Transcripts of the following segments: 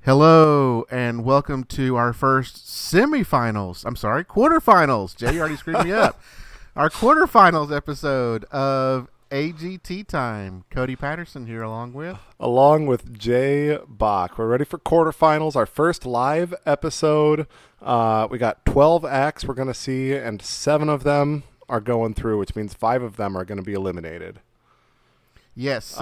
Hello and welcome to our first quarterfinals. Jay, you already screwed me up. Our quarterfinals episode of AGT time. Cody Patterson here along with Jay Bach. We're ready for quarterfinals, our first live episode. We got 12 acts we're going to see, and 7 of them are going through, which means 5 of them are going to be eliminated. Yes.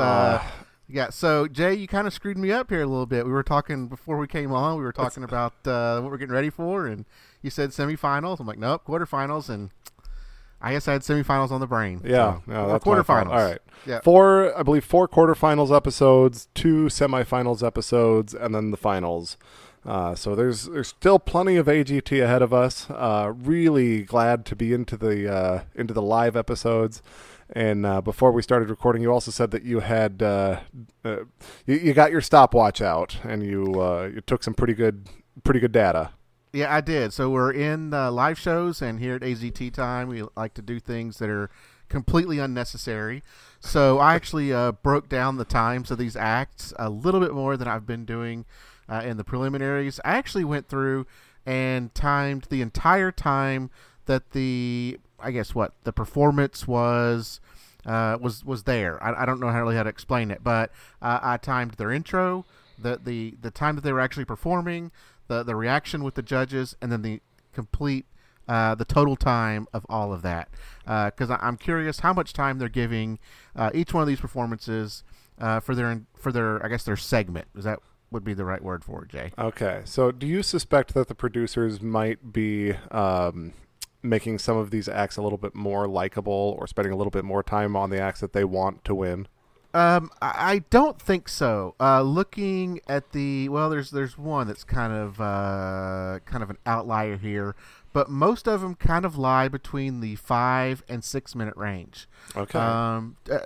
Yeah, so Jay, you kind of screwed me up here a little bit. We were talking before we came on. We were talking about what we're getting ready for, and you said semifinals. I'm like, nope, quarterfinals, and I guess I had semifinals on the brain. Yeah, so, no, that's quarterfinals. All right, yeah. 4 quarterfinals episodes, 2 semifinals episodes, and then the finals. So there's still plenty of AGT ahead of us. Really glad to be into the live episodes. And before we started recording, you also said that you had you got your stopwatch out and you took some pretty good data. Yeah, I did. So we're in live shows, and here at AGT time, we like to do things that are completely unnecessary. So I actually broke down the times of these acts a little bit more than I've been doing in the preliminaries. I actually went through and timed the entire time that the performance was there. I don't know really how to explain it, but I timed their intro, the time that they were actually performing, the reaction with the judges, and then the complete the total time of all of that. Because I'm curious how much time they're giving each one of these performances for their I guess their segment. That would be the right word for it, Jay. Okay, so do you suspect that the producers might be making some of these acts a little bit more likable, or spending a little bit more time on the acts that they want to win? I don't think so. Looking at there's one that's kind of an outlier here, but most of them kind of lie between the 5 and 6 minute range. Okay.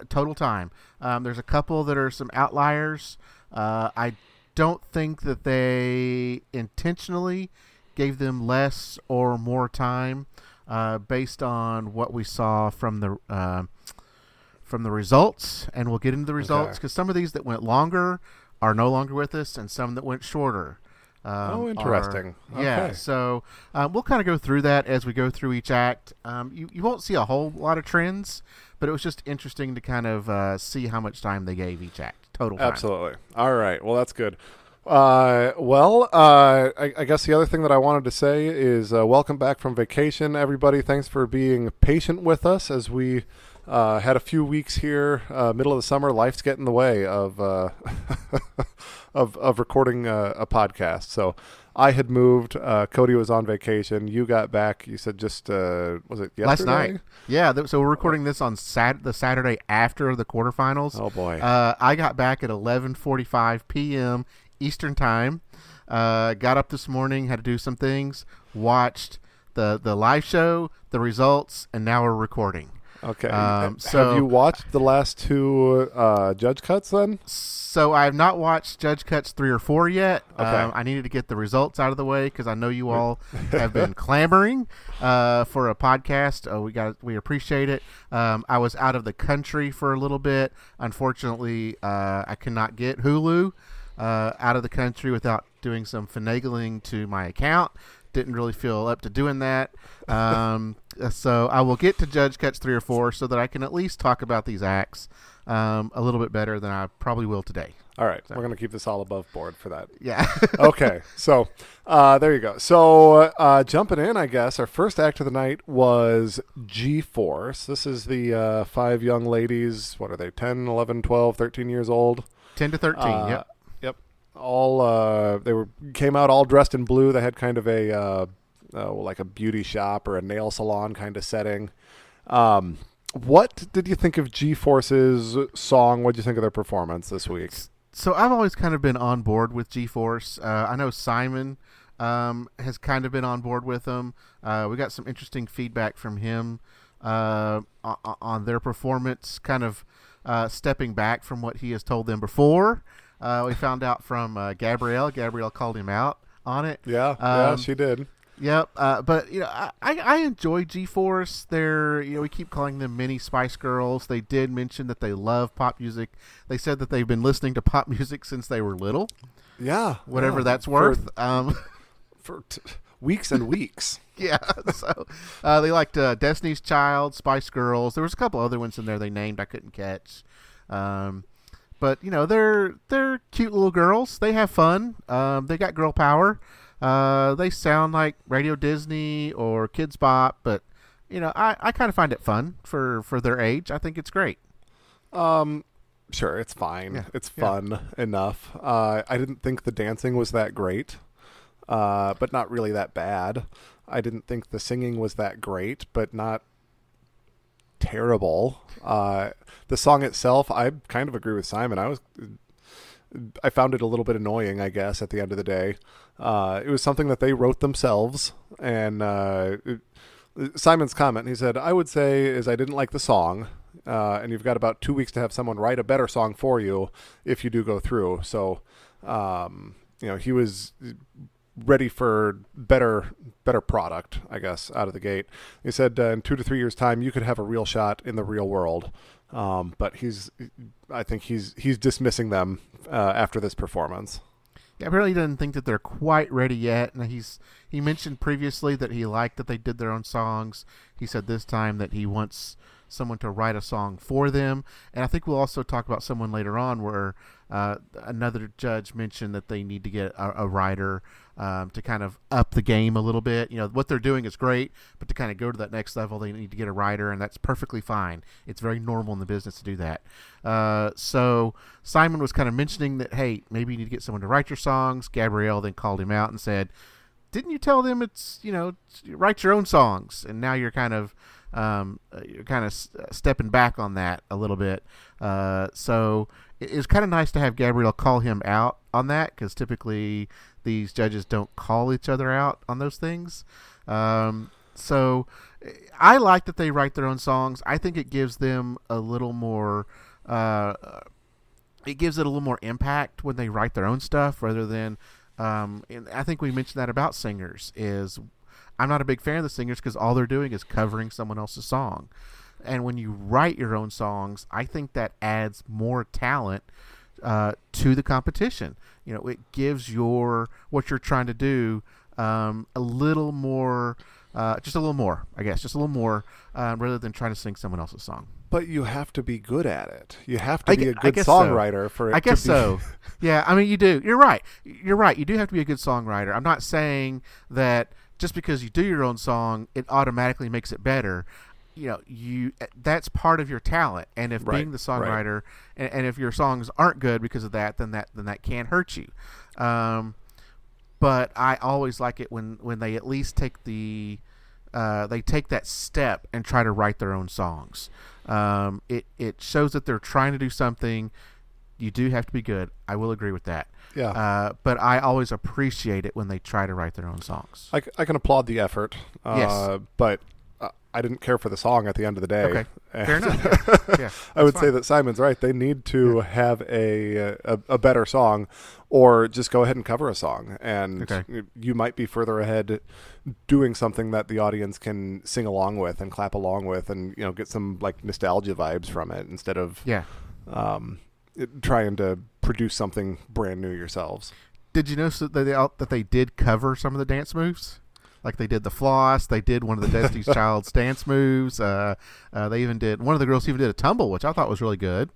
Total time. There's a couple that are some outliers. I don't think that they intentionally gave them less or more time based on what we saw from the results, and we'll get into the results because some of these that went longer are no longer with us, and some that went shorter. Interesting. Yeah, so we'll kind of go through that as we go through each act. You won't see a whole lot of trends, but it was just interesting to kind of see how much time they gave each act. Total time. Absolutely. All right. Well, that's good. I guess the other thing that I wanted to say is welcome back from vacation, everybody. Thanks for being patient with us as we had a few weeks here, middle of the summer. Life's getting in the way of of recording a podcast. So I had moved. Cody was on vacation. You got back. You said just was it yesterday? Last night. Yeah. So we're recording this on the Saturday after the quarterfinals. Oh boy. I got back at 11:45 p.m. Eastern time. Got up this morning, had to do some things, watched the live show, the results, and now we're recording. Okay. So have you watched the last 2 judge cuts then? So I have not watched judge cuts 3 or 4 yet. Okay. I needed to get the results out of the way because I know you all have been clamoring for a podcast. We appreciate it. I was out of the country for a little bit. Unfortunately, I cannot get Hulu out of the country without doing some finagling to my account. Didn't really feel up to doing that. So I will get to judge cuts 3 or 4 so that I can at least talk about these acts a little bit better than I probably will today. All right. So. We're going to keep this all above board for that. Yeah. Okay. So there you go. So jumping in, I guess, our first act of the night was G-Force. This is the 5 young ladies. What are they? 10, 11, 12, 13 years old? 10 to 13, yep. Yep. All came out all dressed in blue. They had kind of a like a beauty shop or a nail salon kind of setting. What did you think of G-Force's song? What did you think of their performance this week? So I've always kind of been on board with G-Force. I know Simon has kind of been on board with them. We got some interesting feedback from him on their performance, kind of stepping back from what he has told them before. We found out from Gabrielle. Gabrielle called him out on it. Yeah, she did. Yep, but I enjoy G-Force. They're we keep calling them mini Spice Girls. They did mention that they love pop music. They said that they've been listening to pop music since they were little. Yeah. whatever that's worth. For weeks and weeks. Yeah, so they liked Destiny's Child, Spice Girls. There was a couple other ones in there they named I couldn't catch. But they're cute little girls. They have fun. They got girl power. They sound like Radio Disney or Kids Bop, but I kind of find it fun for their age. I think it's great. Sure, it's fine. Yeah, it's fun enough. I didn't think the dancing was that great, but not really that bad. I didn't think the singing was that great, but not terrible. The song itself, I kind of agree with Simon. I found it a little bit annoying, I guess, at the end of the day. It was something that they wrote themselves, and Simon's comment, he said, I would say is I didn't like the song, and you've got about 2 weeks to have someone write a better song for you if you do go through. So, he was ready for better product, I guess, out of the gate. He said in 2 to 3 years' time, you could have a real shot in the real world. But I think he's dismissing them after this performance. Yeah, I really didn't think that they're quite ready yet. And he mentioned previously that he liked that they did their own songs. He said this time that he wants someone to write a song for them. And I think we'll also talk about someone later on where another judge mentioned that they need to get a writer to kind of up the game a little bit. What they're doing is great, but to kind of go to that next level, they need to get a writer, and that's perfectly fine. It's very normal in the business to do that. So Simon was kind of mentioning that, hey, maybe you need to get someone to write your songs. Gabrielle then called him out and said, didn't you tell them it's, write your own songs? And now you're kind of stepping back on that a little bit. So it's kind of nice to have Gabrielle call him out on that, because typically these judges don't call each other out on those things. So I like that they write their own songs. I think it gives them a little more it gives it a little more impact when they write their own stuff rather than and I think we mentioned that about singers is I'm not a big fan of the singers because all they're doing is covering someone else's song. And when you write your own songs, I think that adds more talent to the competition. It gives what you're trying to do a little more, just a little more, I guess, just a little more rather than trying to sing someone else's song. But you have to be good at it. You have to be a good songwriter for it. I guess so. Yeah, I mean, you do. You're right. You do have to be a good songwriter. I'm not saying that just because you do your own song, it automatically makes it better. That's part of your talent, and if being the songwriter and if your songs aren't good because of that, then that can hurt you. But I always like it when they at least take take that step and try to write their own songs. It shows that they're trying to do something. You do have to be good. I will agree with that. Yeah. But I always appreciate it when they try to write their own songs. I can applaud the effort. Yes. But I didn't care for the song at the end of the day. Okay. Fair enough. Yeah, I would say that Simon's right. They need to have a better song, or just go ahead and cover a song. And you might be further ahead doing something that the audience can sing along with and clap along with, and get some like nostalgia vibes from it instead of trying to produce something brand new yourselves. Did you notice that they did cover some of the dance moves? Like they did the floss, they did one of the Destiny's Child's dance moves. They even did one of the girls even did a tumble, which I thought was really good.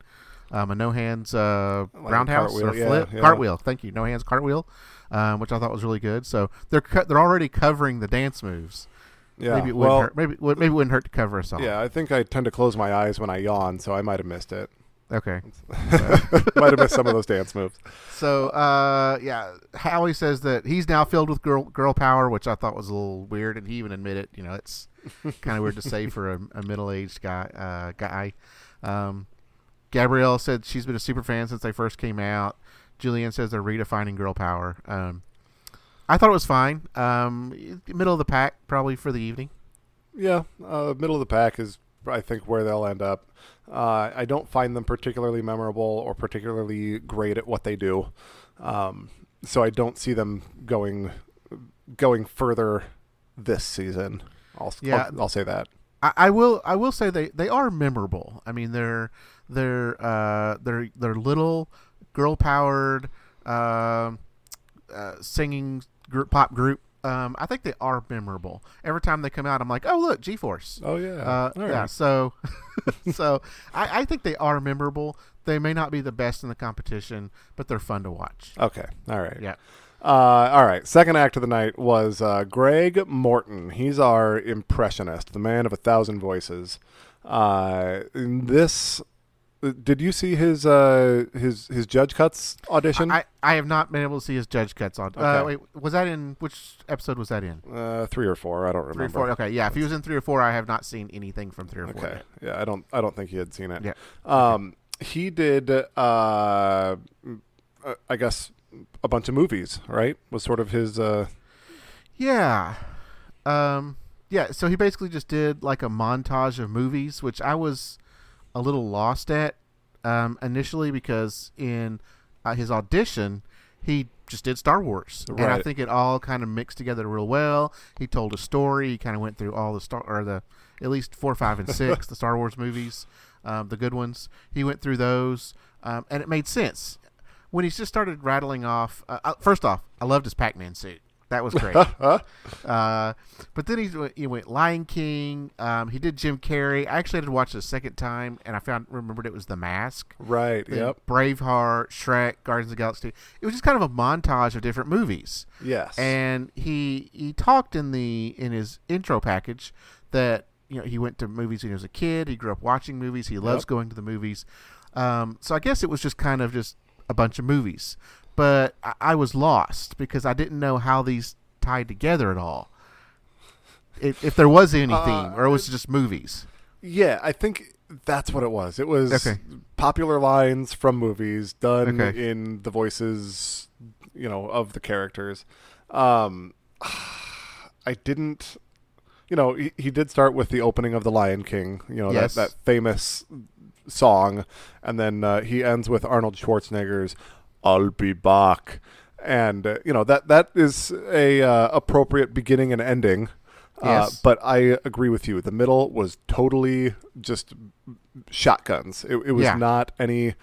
A no hands roundhouse or flip cartwheel. Thank you, no hands cartwheel, which I thought was really good. So they're already covering the dance moves. Yeah, maybe it wouldn't hurt. Maybe it wouldn't hurt to cover a song. Yeah, I think I tend to close my eyes when I yawn, so I might have missed it. Okay. Might have missed some of those dance moves. So, Howie says that he's now filled with girl power, which I thought was a little weird, and he even admitted, it's kind of weird to say for a middle-aged guy. Gabrielle said she's been a super fan since they first came out. Julianne says they're redefining girl power. I thought it was fine. Middle of the pack, probably for the evening. Yeah, middle of the pack is, I think, where they'll end up. I don't find them particularly memorable or particularly great at what they do. So I don't see them going further this season. I'll say that. I will say they are memorable. I mean, they're little girl powered. singing pop group. I think they are memorable. Every time they come out, I'm like, oh look, G-Force. Oh yeah, yeah. So, so I think they are memorable. They may not be the best in the competition, but they're fun to watch. Okay, all right. Yeah. All right. Second act of the night was Greg Morton. He's our impressionist, the man of 1,000 voices. Did you see his Judge Cuts audition? I have not been able to see his Judge Cuts on. Okay. Wait, was that in which episode was that in? 3 or 4. I don't remember. 3 or 4. Okay, yeah. If he was in 3 or 4, I have not seen anything from 3 or 4. Okay. Yeah, I don't think he had seen it. Yeah. He did. I guess a bunch of movies. Right? Was sort of his. Yeah. Yeah. So he basically just did like a montage of movies, which I was a little lost at initially because in his audition he just did Star Wars, Right. and I think it all kind of mixed together real well. He told a story. He kind of went through all the at least 4, 5, and 6 the Star Wars movies, the good ones. He went through those, and it made sense when he just started rattling off. First off, I loved his Pac-Man suit. That was great. But then he went Lion King. He did Jim Carrey. I actually had to watch it a second time, and I remembered it was The Mask. Right. Yep. Braveheart, Shrek, Guardians of the Galaxy. It was just kind of a montage of different movies. Yes. And he talked in his intro package that he went to movies when he was a kid. He grew up watching movies. He loves going to the movies. So I guess it was just kind of just a bunch of movies. But I was lost because I didn't know how these tied together at all. If there was any theme, or it was just movies. Yeah, I think that's what it was. It was popular lines from movies done in the voices, of the characters. I didn't, he did start with the opening of The Lion King, Yes. that famous song, and then he ends with Arnold Schwarzenegger's "I'll be back," and that is a appropriate beginning and ending. Yes. But I agree with you. The middle was totally just shotguns. It was not any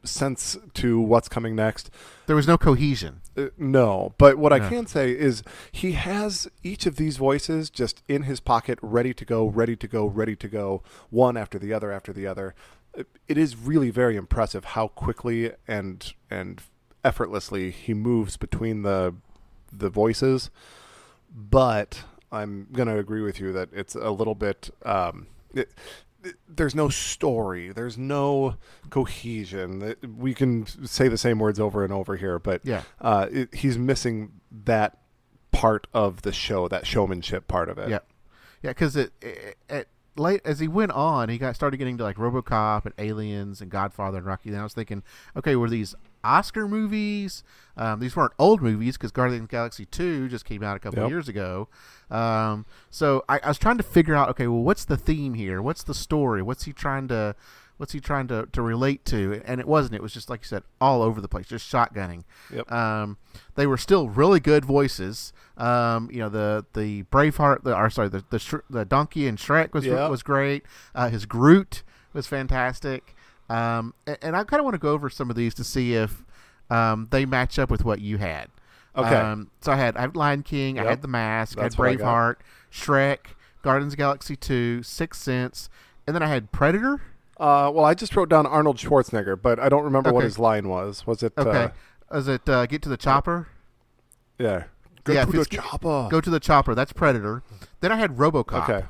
sense to what's coming next. There was no cohesion. No, but what I can say is he has each of these voices just in his pocket, ready to go, one after the other. It is really very impressive how quickly and effortlessly he moves between the voices. But I'm going to agree with you that it's a little bit there's no story, there's no cohesion. We can say the same words over and over here, but he's missing that part of the show, that showmanship part of it. Yeah, because late as he went on, he started getting to like RoboCop and Aliens and Godfather and Rocky. Then I was thinking, okay, were these Oscar movies? These weren't old movies because Guardians of the Galaxy 2 just came out a couple of years ago. So I was trying to figure out, okay, well, what's the theme here? What's the story? What's he trying to relate to? And it wasn't. It was just, like you said, all over the place, just shotgunning. Yep. They were still really good voices. The Braveheart, the donkey in Shrek was great. His Groot was fantastic. And I kind of want to go over some of these to see if they match up with what you had. Okay. So I had Lion King, I had The Mask, I had Braveheart, Shrek, Guardians of the Galaxy 2, Sixth Sense, and then I had Predator. Well, I just wrote down Arnold Schwarzenegger, but I don't remember what his line was. Was it? Okay. Was it Get to the Chopper? Yeah. Go to the chopper. Go to the chopper. That's Predator. Then I had RoboCop. Okay.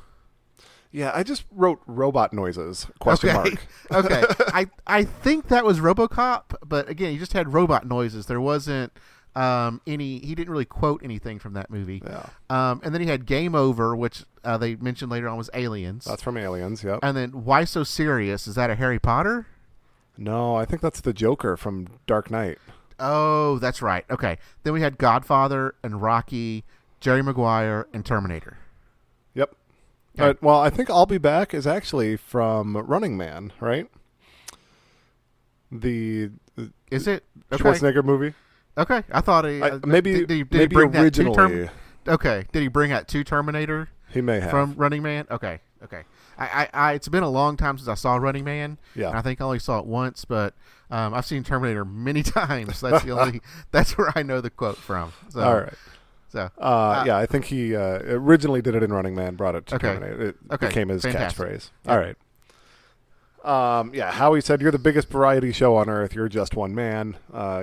Yeah, I just wrote robot noises, question mark. Okay. I think that was RoboCop, but again, he just had robot noises. There wasn't he didn't really quote anything from that movie. Yeah. And then he had Game Over, which they mentioned later on was Aliens. That's from Aliens, yep. And then Why So Serious? Is that a Harry Potter? No, I think that's the Joker from Dark Knight. Oh, that's right. Okay. Then we had Godfather and Rocky, Jerry Maguire, and Terminator. Yep. Okay. Well, I think I'll Be Back is actually from Running Man, right? Is it? Okay. Schwarzenegger movie? Okay. I thought maybe originally. Okay. Did he bring out 2 Terminator? He may have. From Running Man? Okay. It's been a long time since I saw Running Man. Yeah. And I think I only saw it once, but I've seen Terminator many times. That's that's where I know the quote from. So, all right. So, yeah, I think he originally did it in Running Man, brought it to Terminator. It became his fantastic. catchphrase. Yeah. All right. Yeah, Howie said, you're the biggest variety show on earth. You're just one man.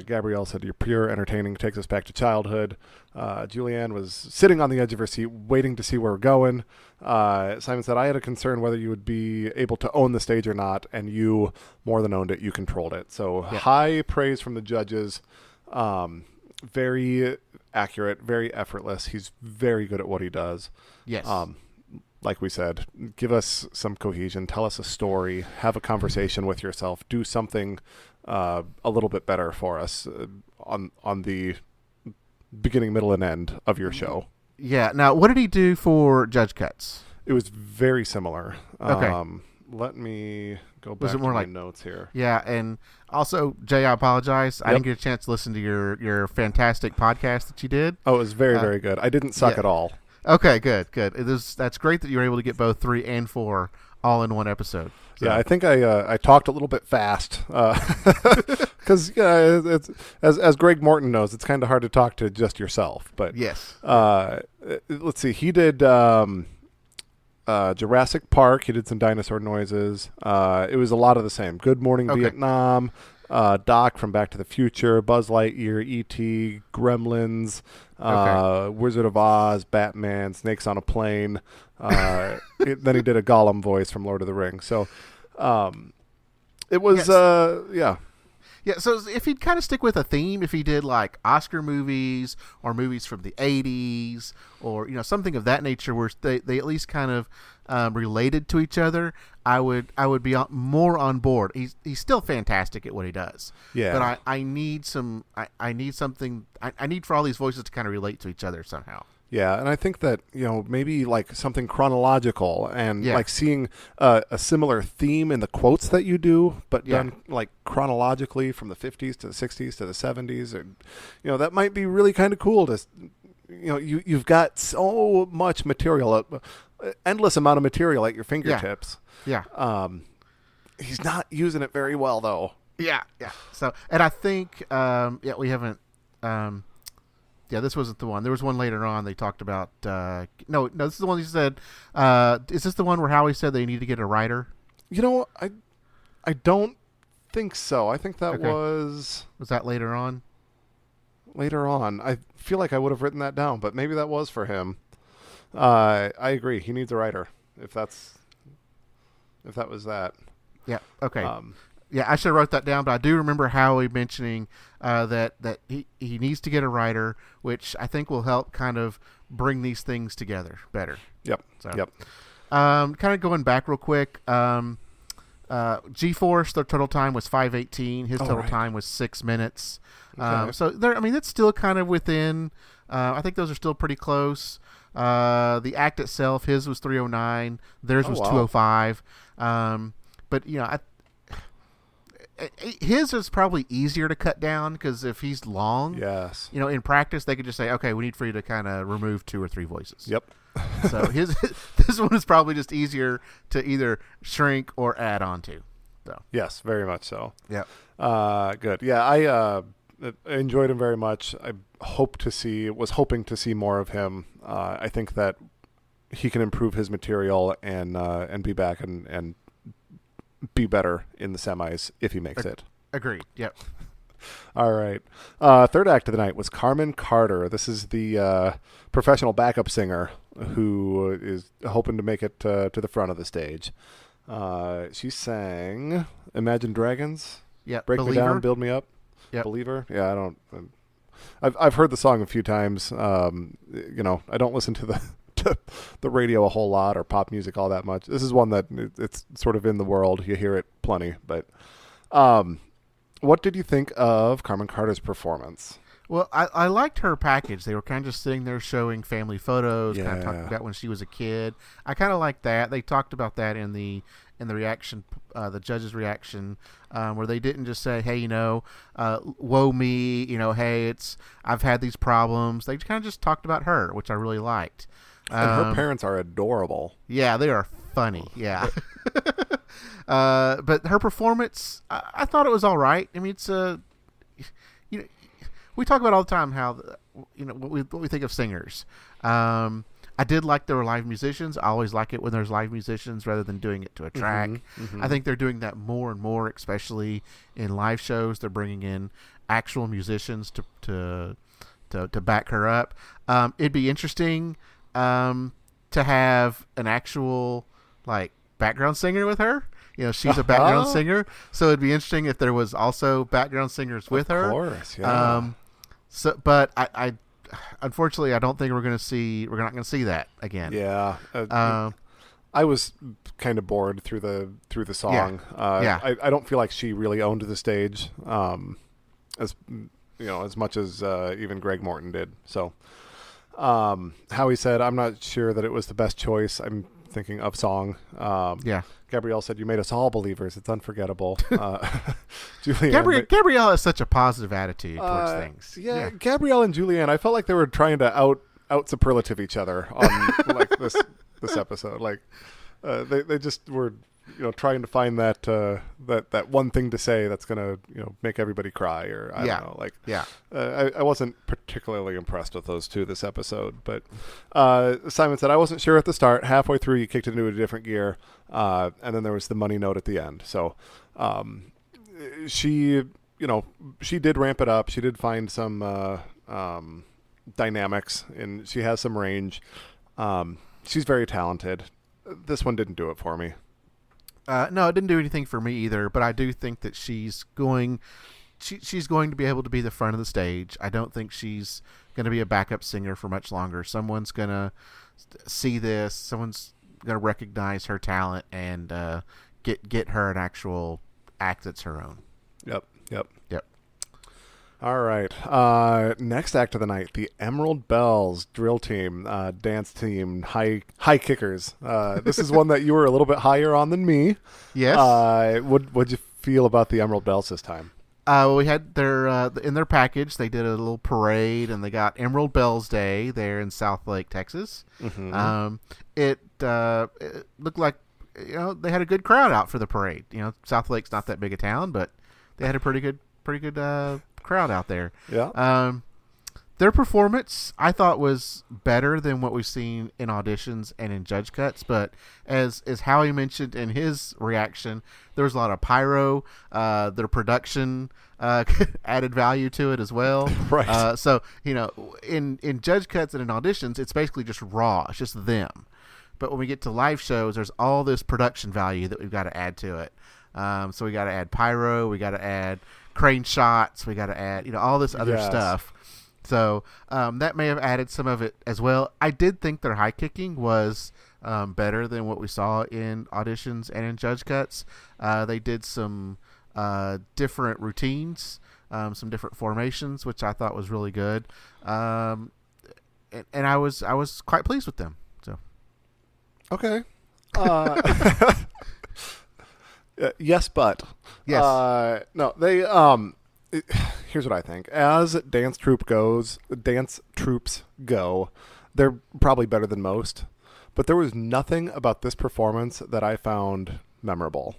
Gabrielle said, you're pure entertaining. Takes us back to childhood. Julianne was sitting on the edge of her seat, waiting to see where we're going. Simon said, I had a concern whether you would be able to own the stage or not, and you more than owned it. You controlled it. So high praise from the judges. Very accurate, very effortless. He's very good at what he does. Yes. Like we said, give us some cohesion. Tell us a story. Have a conversation with yourself. Do something a little bit better for us on the beginning, middle, and end of your show. Yeah. Now, what did he do for Judge Cuts? It was very similar. Okay. Let me go back to my notes here. Yeah, and also, Jay, I apologize. I didn't get a chance to listen to your fantastic podcast that you did. Oh, it was very, very good. I didn't suck at all. Okay, good. That's great that you were able to get both 3 and 4 all in one episode. So. Yeah, I think I talked a little bit fast because it's as Greg Morton knows, it's kind of hard to talk to just yourself. But yes, let's see. He did Jurassic Park. He did some dinosaur noises. It was a lot of the same. Good Morning Vietnam. Doc from Back to the Future, Buzz Lightyear, E.T., Gremlins, Wizard of Oz, Batman, Snakes on a Plane. Then he did a Gollum voice from Lord of the Rings. So it was, yeah. Yeah, so if he'd kind of stick with a theme, if he did like Oscar movies or movies from the 80s or, something of that nature where they at least kind of related to each other, I would be more on board. He's still fantastic at what he does. Yeah. But I need something I need for all these voices to kind of relate to each other somehow. Yeah, and I think that, maybe like something chronological and like seeing a similar theme in the quotes that you do, but done like chronologically from the 50s to the 60s to the 70s. Or, that might be really kind of cool to, you've got so much material, endless amount of material at your fingertips. Yeah. He's not using it very well, though. Yeah. So, and I think, we haven't, this wasn't the one. There was one later on they talked about, no, this is the one he said, is this the one where Howie said they need to get a writer? I don't think so. I think that was that later on? Later on. I feel like I would have written that down, but maybe that was for him. I agree. He needs a writer. If that was that. Yeah. Okay. I should have wrote that down, but I do remember Howie mentioning that he needs to get a writer, which I think will help kind of bring these things together better. Yep. So, yep. Kind of going back real quick. G-Force, their total time was 5:18. His total time was 6 minutes. Okay. So it's still kind of within. I think those are still pretty close. The act itself, his was 3:09. Theirs was 2:05. But his is probably easier to cut down because if he's long, yes, in practice they could just say, okay, we need for you to kind of remove 2 or 3 voices. Yep. So this one is probably just easier to either shrink or add on to. So yes, very much so. Yeah. Good. Yeah, I enjoyed him very much. I was hoping to see more of him. I think that he can improve his material and be back and be better in the semis if he makes it. Agreed. Yep. All right. Third act of the night was Carmen Carter. This is the professional backup singer who is hoping to make it to the front of the stage. She sang Imagine Dragons. Yeah. Break Believer. Me Down, Build Me Up. Yep. Believer. Yeah, I've heard the song a few times. I don't listen to the radio a whole lot or pop music all that much. This is one that it's sort of in the world. You hear it plenty. But what did you think of Carmen Carter's performance? Well, I liked her package. They were kind of just sitting there showing family photos, kind of talking about when she was a kid. I kind of liked that. They talked about that in the reaction, the judge's reaction, where they didn't just say, hey, woe me, hey, I've had these problems. They kind of just talked about her, which I really liked. And her parents are adorable. Yeah, they are funny. Yeah. But her performance, I thought it was all right. I mean, it's you know, we talk about all the time how what we think of singers. I did like there were live musicians. I always like it when there's live musicians rather than doing it to a track. I think they're doing that more and more, especially in live shows. They're bringing in actual musicians to back her up. It'd be interesting to have an actual like background singer with her. She's a background singer, so it'd be interesting if there was also background singers with her. Of course, yeah. But I unfortunately, I don't think we're not going to see that again. Yeah. I was kind of bored through the song. Yeah. I don't feel like she really owned the stage, as much as even Greg Morton did. So, Howie said, "I'm not sure that it was the best choice." I'm thinking of song. Yeah. Gabrielle said, "You made us all believers. It's unforgettable." Julianne, Gabrielle has such a positive attitude towards things. Yeah, Gabrielle and Julianne, I felt like they were trying to out superlative each other on like this episode. Like they just were trying to find that one thing to say that's gonna make everybody cry, or I don't know. Like I wasn't particularly impressed with those two this episode. But Simon said, "I wasn't sure at the start. Halfway through, you kicked it into a different gear, and then there was the money note at the end." So she did ramp it up. She did find some dynamics, and she has some range. She's very talented. This one didn't do it for me. No, it didn't do anything for me either, but I do think that she's going to be able to be the front of the stage. I don't think she's going to be a backup singer for much longer. Someone's going to see this. Someone's going to recognize her talent and get her an actual act that's her own. Yep. Yep. All right. Next act of the night, the Emerald Bells drill team, dance team, high kickers. This is one that you were a little bit higher on than me. Yes. What'd you feel about the Emerald Bells this time? We had their in their package. They did a little parade, and they got Emerald Bells Day there in South Lake, Texas. It looked like they had a good crowd out for the parade. South Lake's not that big a town, but they had a pretty good crowd out there. Yeah. Their performance, I thought, was better than what we've seen in auditions and in judge cuts. But as Howie mentioned in his reaction, there was a lot of pyro. Their production added value to it as well. Right. So in judge cuts and in auditions, it's basically just raw. It's just them. But when we get to live shows, there's all this production value that we've got to add to it. So we got to add pyro. We got to add crane shots. We got to add all this other stuff. So that may have added some of it as well. I did think their high kicking was better than what we saw in auditions and in judge cuts. They did some different routines, some different formations, which I thought was really good. And I was quite pleased with them. So okay. Yes, but yes. No, they here's what I think. As dance troops go, they're probably better than most. But there was nothing about this performance that I found memorable.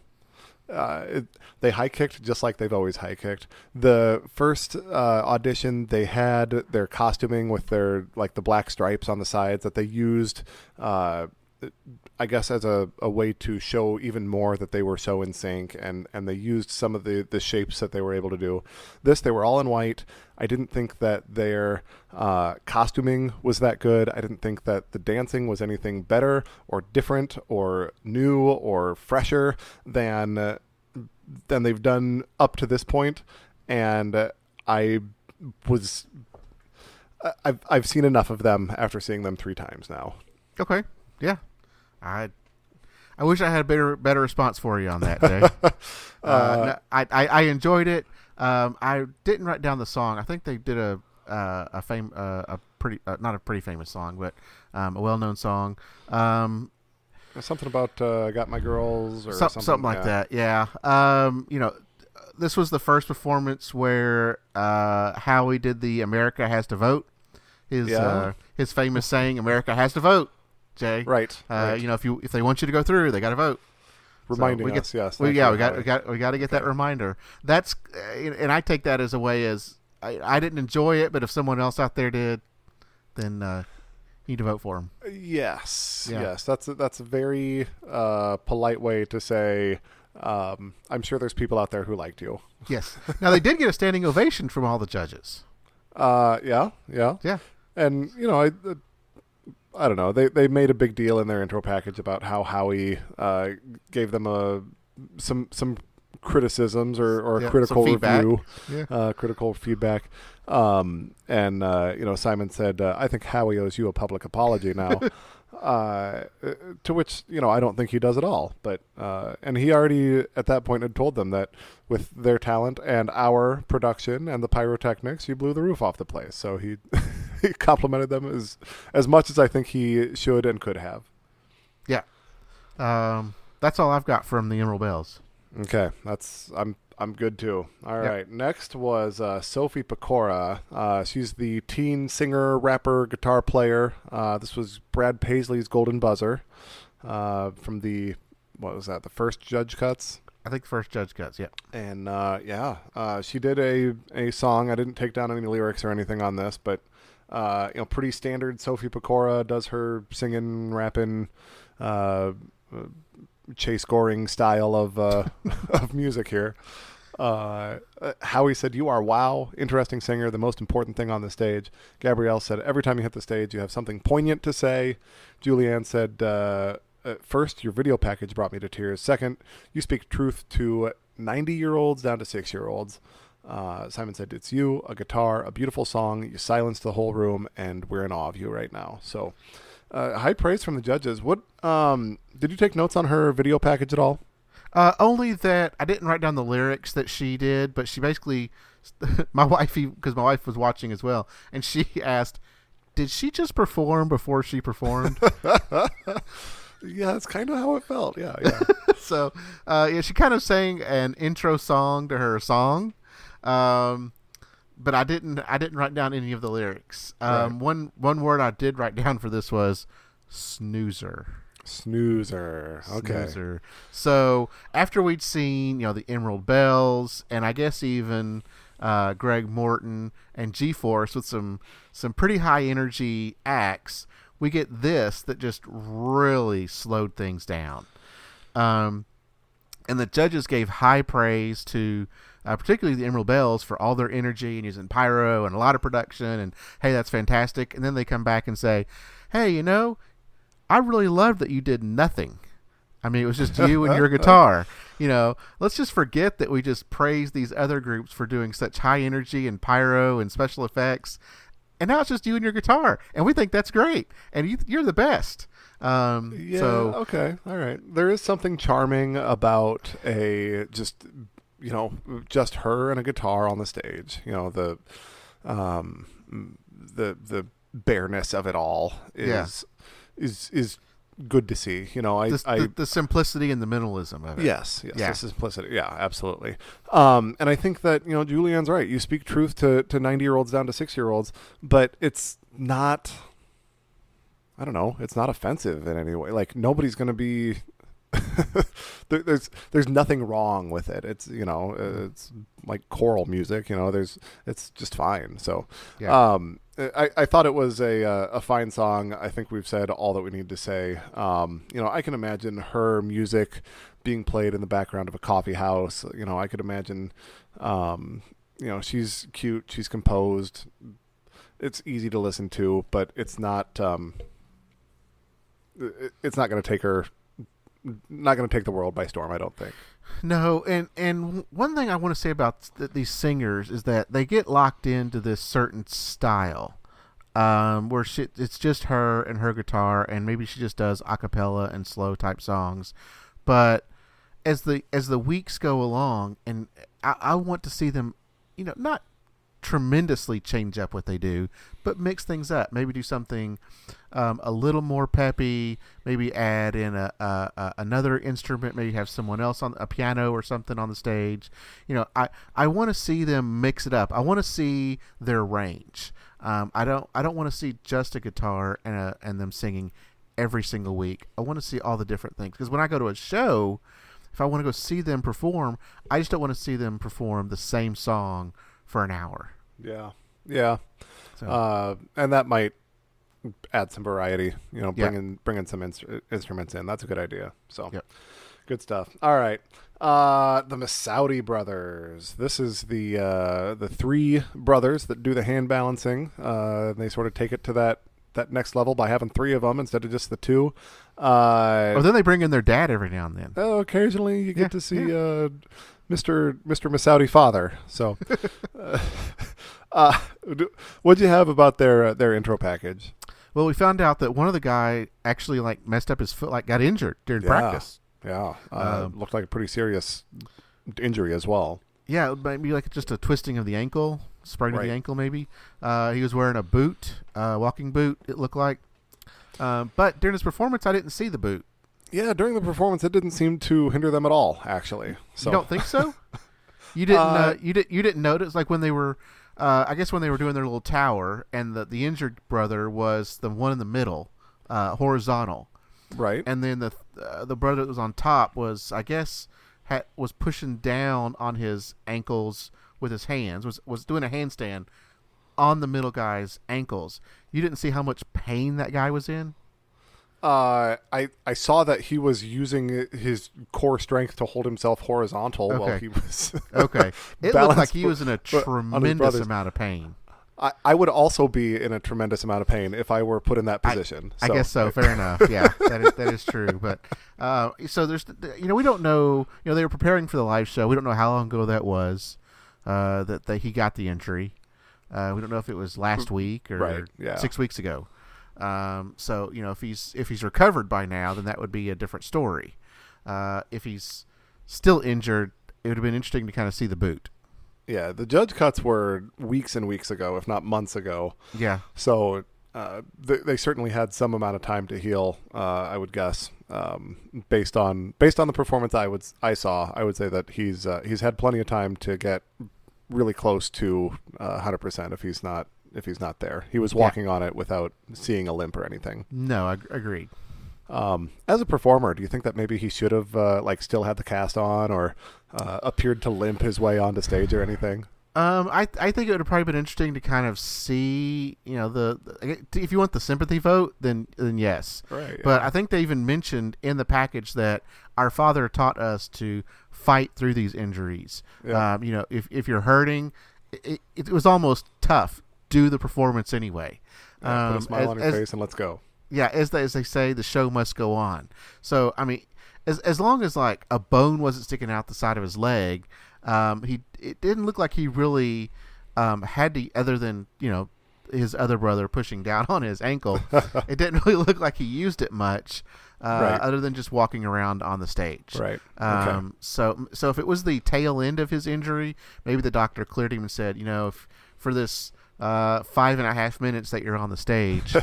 They high kicked just like they've always high kicked. The first audition, they had their costuming with their the black stripes on the sides that they used. I guess as a way to show even more that they were so in sync, and they used some of the shapes that they were able to do. They were all in white. I didn't think that their costuming was that good. I didn't think that the dancing was anything better or different or new or fresher than they've done up to this point. And I've seen enough of them after seeing them 3 times now. Okay. Yeah. I wish I had a better response for you on that, Jay. I enjoyed it. I didn't write down the song. I think they did not a pretty famous song, but a well-known song. Something about "Got My Girls" or something like that. Yeah. This was the first performance where Howie did the "America Has to Vote." His famous saying, "America has to vote." Jay. Right. If they want you to go through, they got to vote. Reminding us, yes. We got to get that reminder. That's and I take that as a way as I didn't enjoy it, but if someone else out there did, then you need to vote for them. Yes. That's a very polite way to say. I'm sure there's people out there who liked you. Yes. Now they did get a standing ovation from all the judges. Yeah. And I don't know. They made a big deal in their intro package about how Howie gave them some criticisms or critical review, critical feedback. And Simon said, "I think Howie owes you a public apology now." To which I don't think he does at all. But and he already at that point had told them that with their talent and our production and the pyrotechnics, you blew the roof off the place. So he he complimented them as much as I think he should and could have. Yeah, that's all I've got from the Emerald Bells. Okay, I'm good too. All right. Next was Sophie Pecora. She's the teen singer, rapper, guitar player. This was Brad Paisley's Golden Buzzer from the first Judge Cuts? I think the first Judge Cuts, yeah. And she did a song. I didn't take down any lyrics or anything on this, but pretty standard. Sophie Pecora does her singing, rapping, chase scoring style of of music here. Howie said, "You are wow, interesting singer, the most important thing on the stage." Gabrielle said, "Every time you hit the stage, you have something poignant to say." Julianne said, "First, your video package brought me to tears. Second, you speak truth to 90-year-olds down to 6-year-olds." Simon said, "It's you, a guitar, a beautiful song. You silenced the whole room, and we're in awe of you right now." So, high praise from the judges. What did you take notes on her video package at all? Only that I didn't write down the lyrics that she did, but she basically, because my wife was watching as well, and she asked, "Did she just perform before she performed?" Yeah, that's kind of how it felt. Yeah. So, she kind of sang an intro song to her song, but I didn't write down any of the lyrics. Right. One word I did write down for this was snoozer. Okay. Snoozer. So after we'd seen, the Emerald Bells, and I guess even Greg Morton and G-Force with some pretty high energy acts, we get this that just really slowed things down. And the judges gave high praise to particularly the Emerald Bells for all their energy and using pyro and a lot of production, and hey, that's fantastic. And then they come back and say, "Hey, I really loved that you did nothing. I mean, it was just you and your guitar. Let's just forget that we just praised these other groups for doing such high energy and pyro and special effects. And now it's just you and your guitar. And we think that's great. And you're the best." Okay. All right. There is something charming about just her and a guitar on the stage. The bareness of it all is good to see. The simplicity and the minimalism of it. Yes, the simplicity. Yeah, absolutely. And I think that Julianne's right. You speak truth to 90-year-olds down to 6-year-olds, but it's not. I don't know. It's not offensive in any way. Like nobody's going to be. There's nothing wrong with it. It's it's like choral music. It's just fine. So. Yeah. I thought it was a fine song. I think we've said all that we need to say. I can imagine her music being played in the background of a coffee house. I could imagine, she's cute, she's composed. It's easy to listen to, but it's not going to take her, not going to take the world by storm, I don't think. No, and one thing I want to say about these singers is that they get locked into this certain style, where it's just her and her guitar, and maybe she just does a cappella and slow type songs. But as the weeks go along, and I want to see them, not tremendously change up what they do, but mix things up. Maybe do something a little more peppy. Maybe add in another instrument. Maybe have someone else on a piano or something on the stage. I want to see them mix it up. I want to see their range. I don't want to see just a guitar and them singing every single week. I want to see all the different things. Because when I go to a show, if I want to go see them perform, I just don't want to see them perform the same song for an hour. Yeah. Yeah. So, And that might add some variety, bringing some instruments in. That's a good idea. So good stuff. All right. The Masaudi brothers. This is the three brothers that do the hand balancing. They sort of take it to that next level by having three of them instead of just the two. then they bring in their dad every now and then. Oh, occasionally you get to see Mr. Masaudi father. So, what'd you have about their intro package? Well, we found out that one of the guy actually messed up his foot, got injured during practice. Yeah, looked like a pretty serious injury as well. Yeah, it might be just a twisting of the ankle, sprain of the ankle maybe. He was wearing a boot, walking boot, it looked like. But during his performance, I didn't see the boot. Yeah, during the performance, it didn't seem to hinder them at all, actually. So. You don't think so? You didn't. You didn't notice when they were. I guess when they were doing their little tower, and the injured brother was the one in the middle, horizontal. Right. And then the brother that was on top was, I guess, was pushing down on his ankles with his hands. Was doing a handstand on the middle guy's ankles. You didn't see how much pain that guy was in? I saw that he was using his core strength to hold himself horizontal while he was okay. It looked like he was in a tremendous amount of pain. I would also be in a tremendous amount of pain if I were put in that position. I guess so. Fair enough. Yeah, that is true. But so there's, we don't know. They were preparing for the live show. We don't know how long ago that was that he got the injury. We don't know if it was last week or 6 weeks ago. So if he's recovered by now, then that would be a different story. If he's still injured, it would have been interesting to kind of see the boot. Yeah, the judge cuts were weeks and weeks ago, if not months ago. Yeah. So they certainly had some amount of time to heal. I would guess, based on the performance I saw, I would say that he's had plenty of time to get really close to 100% if he's not there. He was walking on it without seeing a limp or anything. No, I agreed. As a performer, do you think that maybe he should have still had the cast on or appeared to limp his way onto stage or anything? I think it would have probably been interesting to kind of see, if you want the sympathy vote, then yes. Right. Yeah. But I think they even mentioned in the package that our father taught us to fight through these injuries. Yeah. If you're hurting, it was almost tough. Do the performance anyway. Put a smile on your face and let's go. Yeah, as they say, the show must go on. So, I mean, as long as a bone wasn't sticking out the side of his leg, it didn't look like he really had to, other than his other brother pushing down on his ankle. It didn't really look like he used it much, other than just walking around on the stage. Right. Okay. So if it was the tail end of his injury, maybe the doctor cleared him and said, if for this 5.5 minutes that you're on the stage,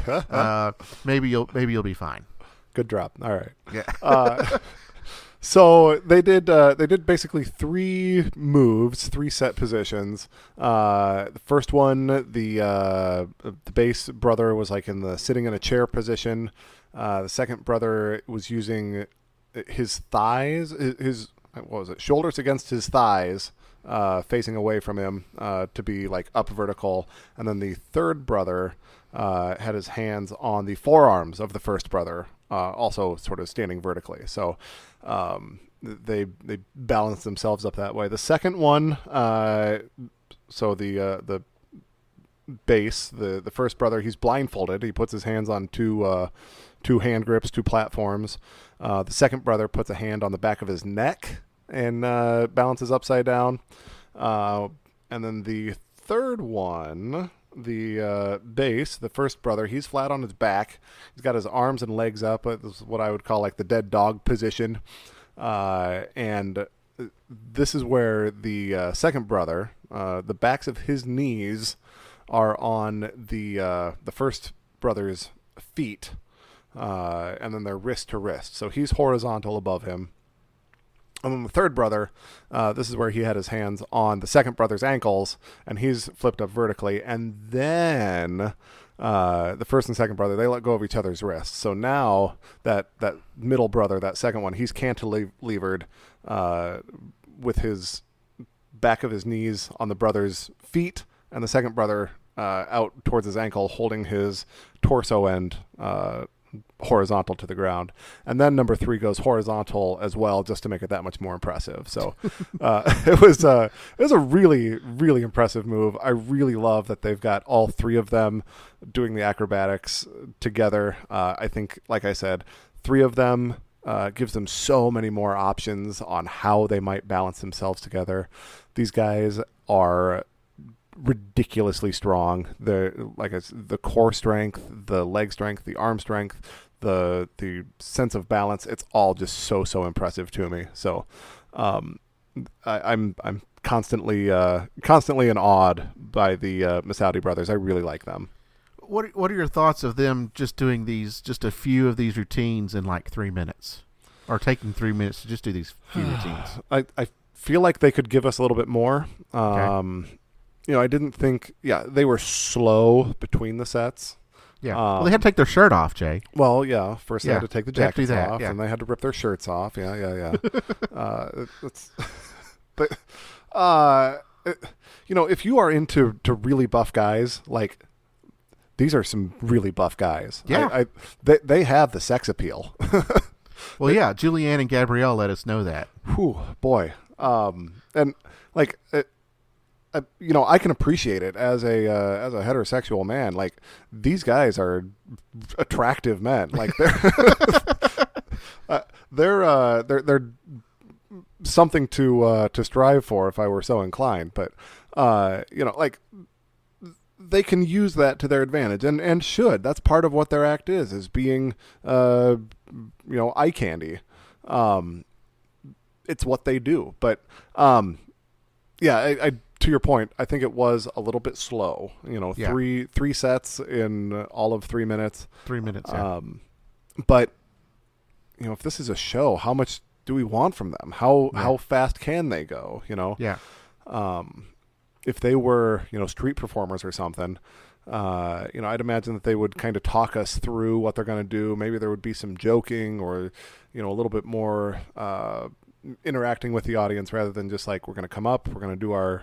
maybe you'll be fine. Good drop. All right. Yeah. So they did basically three moves, three set positions. The first one, the bass brother was sitting in a chair position. The second brother was using his thighs, his shoulders against his thighs, facing away from him, to be up vertical. And then the third brother had his hands on the forearms of the first brother, also sort of standing vertically. So they balanced themselves up that way. The second one, so the bass, the first brother, he's blindfolded. He puts his hands on two hand grips, two platforms. The second brother puts a hand on the back of his neck and balances upside down. And then the third one, the bass, the first brother, he's flat on his back. He's got his arms and legs up. This is what I would call the dead dog position. And this is where the second brother, the backs of his knees are on the first brother's feet, and then they're wrist to wrist. So he's horizontal above him. And then the third brother, this is where he had his hands on the second brother's ankles, and he's flipped up vertically. And then the first and second brother, they let go of each other's wrists. So now that middle brother, that second one, he's cantilevered with his back of his knees on the brother's feet, and the second brother out towards his ankle, holding his torso end horizontal to the ground. And then number 3 goes horizontal as well, just to make it that much more impressive. So it was a really, really impressive move. I really love that they've got all 3 of them doing the acrobatics together. I think, like I said, 3 of them gives them so many more options on how they might balance themselves together. These guys are ridiculously strong. The core strength, the leg strength, the arm strength, the sense of balance, it's all just so impressive to me. So I'm constantly awed by the Masoudi brothers. I really like them. What are your thoughts of them just doing just a few of these routines in like 3 minutes, or taking 3 minutes to just do these few routines? I feel like they could give us a little bit more. Okay. I didn't think. Yeah, they were slow between the sets. Yeah. Well, they had to take their shirt off, Jay. Well, yeah. First they had to take the jackets off, yeah. and they had to rip their shirts off. Yeah. But if you are into really buff guys, like, these are some really buff guys. Yeah. They have the sex appeal. Well, yeah. Julianne and Gabrielle let us know that. Whew, boy. And like. I can appreciate it as a heterosexual man. Like, these guys are attractive men. Like, they're something to strive for if I were so inclined. But like, they can use that to their advantage, and should. That's part of what their act is being eye candy. It's what they do. But I to your point, I think it was a little bit slow. Yeah. Three sets in all of 3 minutes. 3 minutes. Yeah. But if this is a show, how much do we want from them? How fast can they go? Yeah. If they were street performers or something, I'd imagine that they would kind of talk us through what they're going to do. Maybe there would be some joking, or a little bit more interacting with the audience, rather than just like, we're going to come up, we're going to do our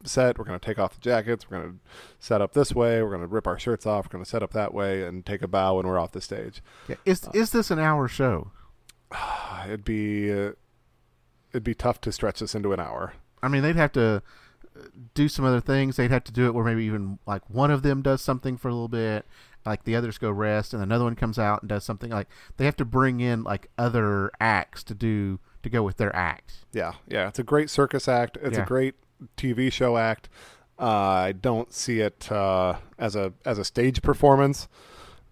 set, we're going to take off the jackets, we're going to set up this way, we're going to rip our shirts off, we're going to set up that way and take a bow, and we're off the stage. Yeah. Is this an hour show? It'd be tough to stretch this into an hour. I mean, they'd have to do some other things. They'd have to do it where maybe even like one of them does something for a little bit, like the others go rest, and another one comes out and does something. Like, they have to bring in like other acts to go with their act. Yeah. It's a great circus act. It's a great TV show act. I don't see it as a stage performance.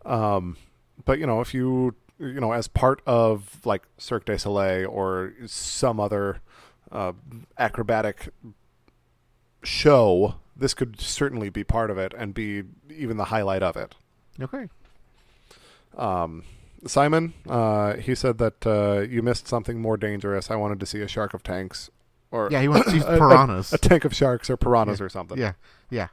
But if you as part of like Cirque du Soleil or some other acrobatic show, this could certainly be part of it and be even the highlight of it. Okay. Simon, he said that you missed something more dangerous. I wanted to see a shark of tanks, or he wants to see piranhas, a tank of sharks or piranhas or something. Yeah.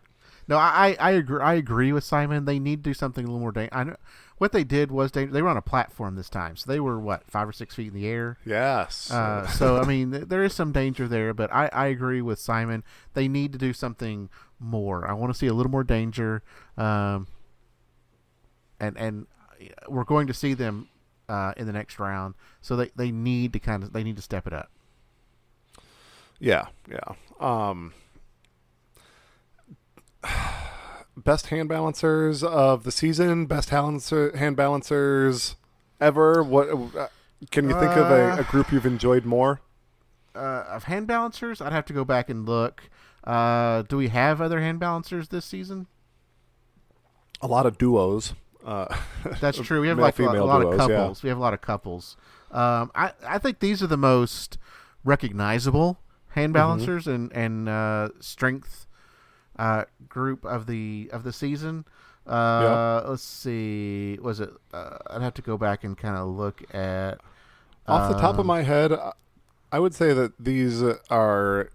No, I agree. I agree with Simon. They need to do something a little more dangerous. I know what they did was they were on a platform this time, so they were 5 or 6 feet in the air. Yes. So I mean, there is some danger there, but I agree with Simon. They need to do something more. I want to see a little more danger, and we're going to see them in the next round. So they need to step it up. Yeah. Best hand balancers of the season, best hand balancers ever. What can you think of a group you've enjoyed more? Of hand balancers, I'd have to go back and look. Do we have other hand balancers this season? A lot of duos. That's true. We have male, like a lot duos, of couples. Yeah. We have a lot of couples. I think these are the most recognizable hand balancers and strength group of the season. Let's see. Was it? I'd have to go back and kind of look at. Off the top of my head, I would say that these are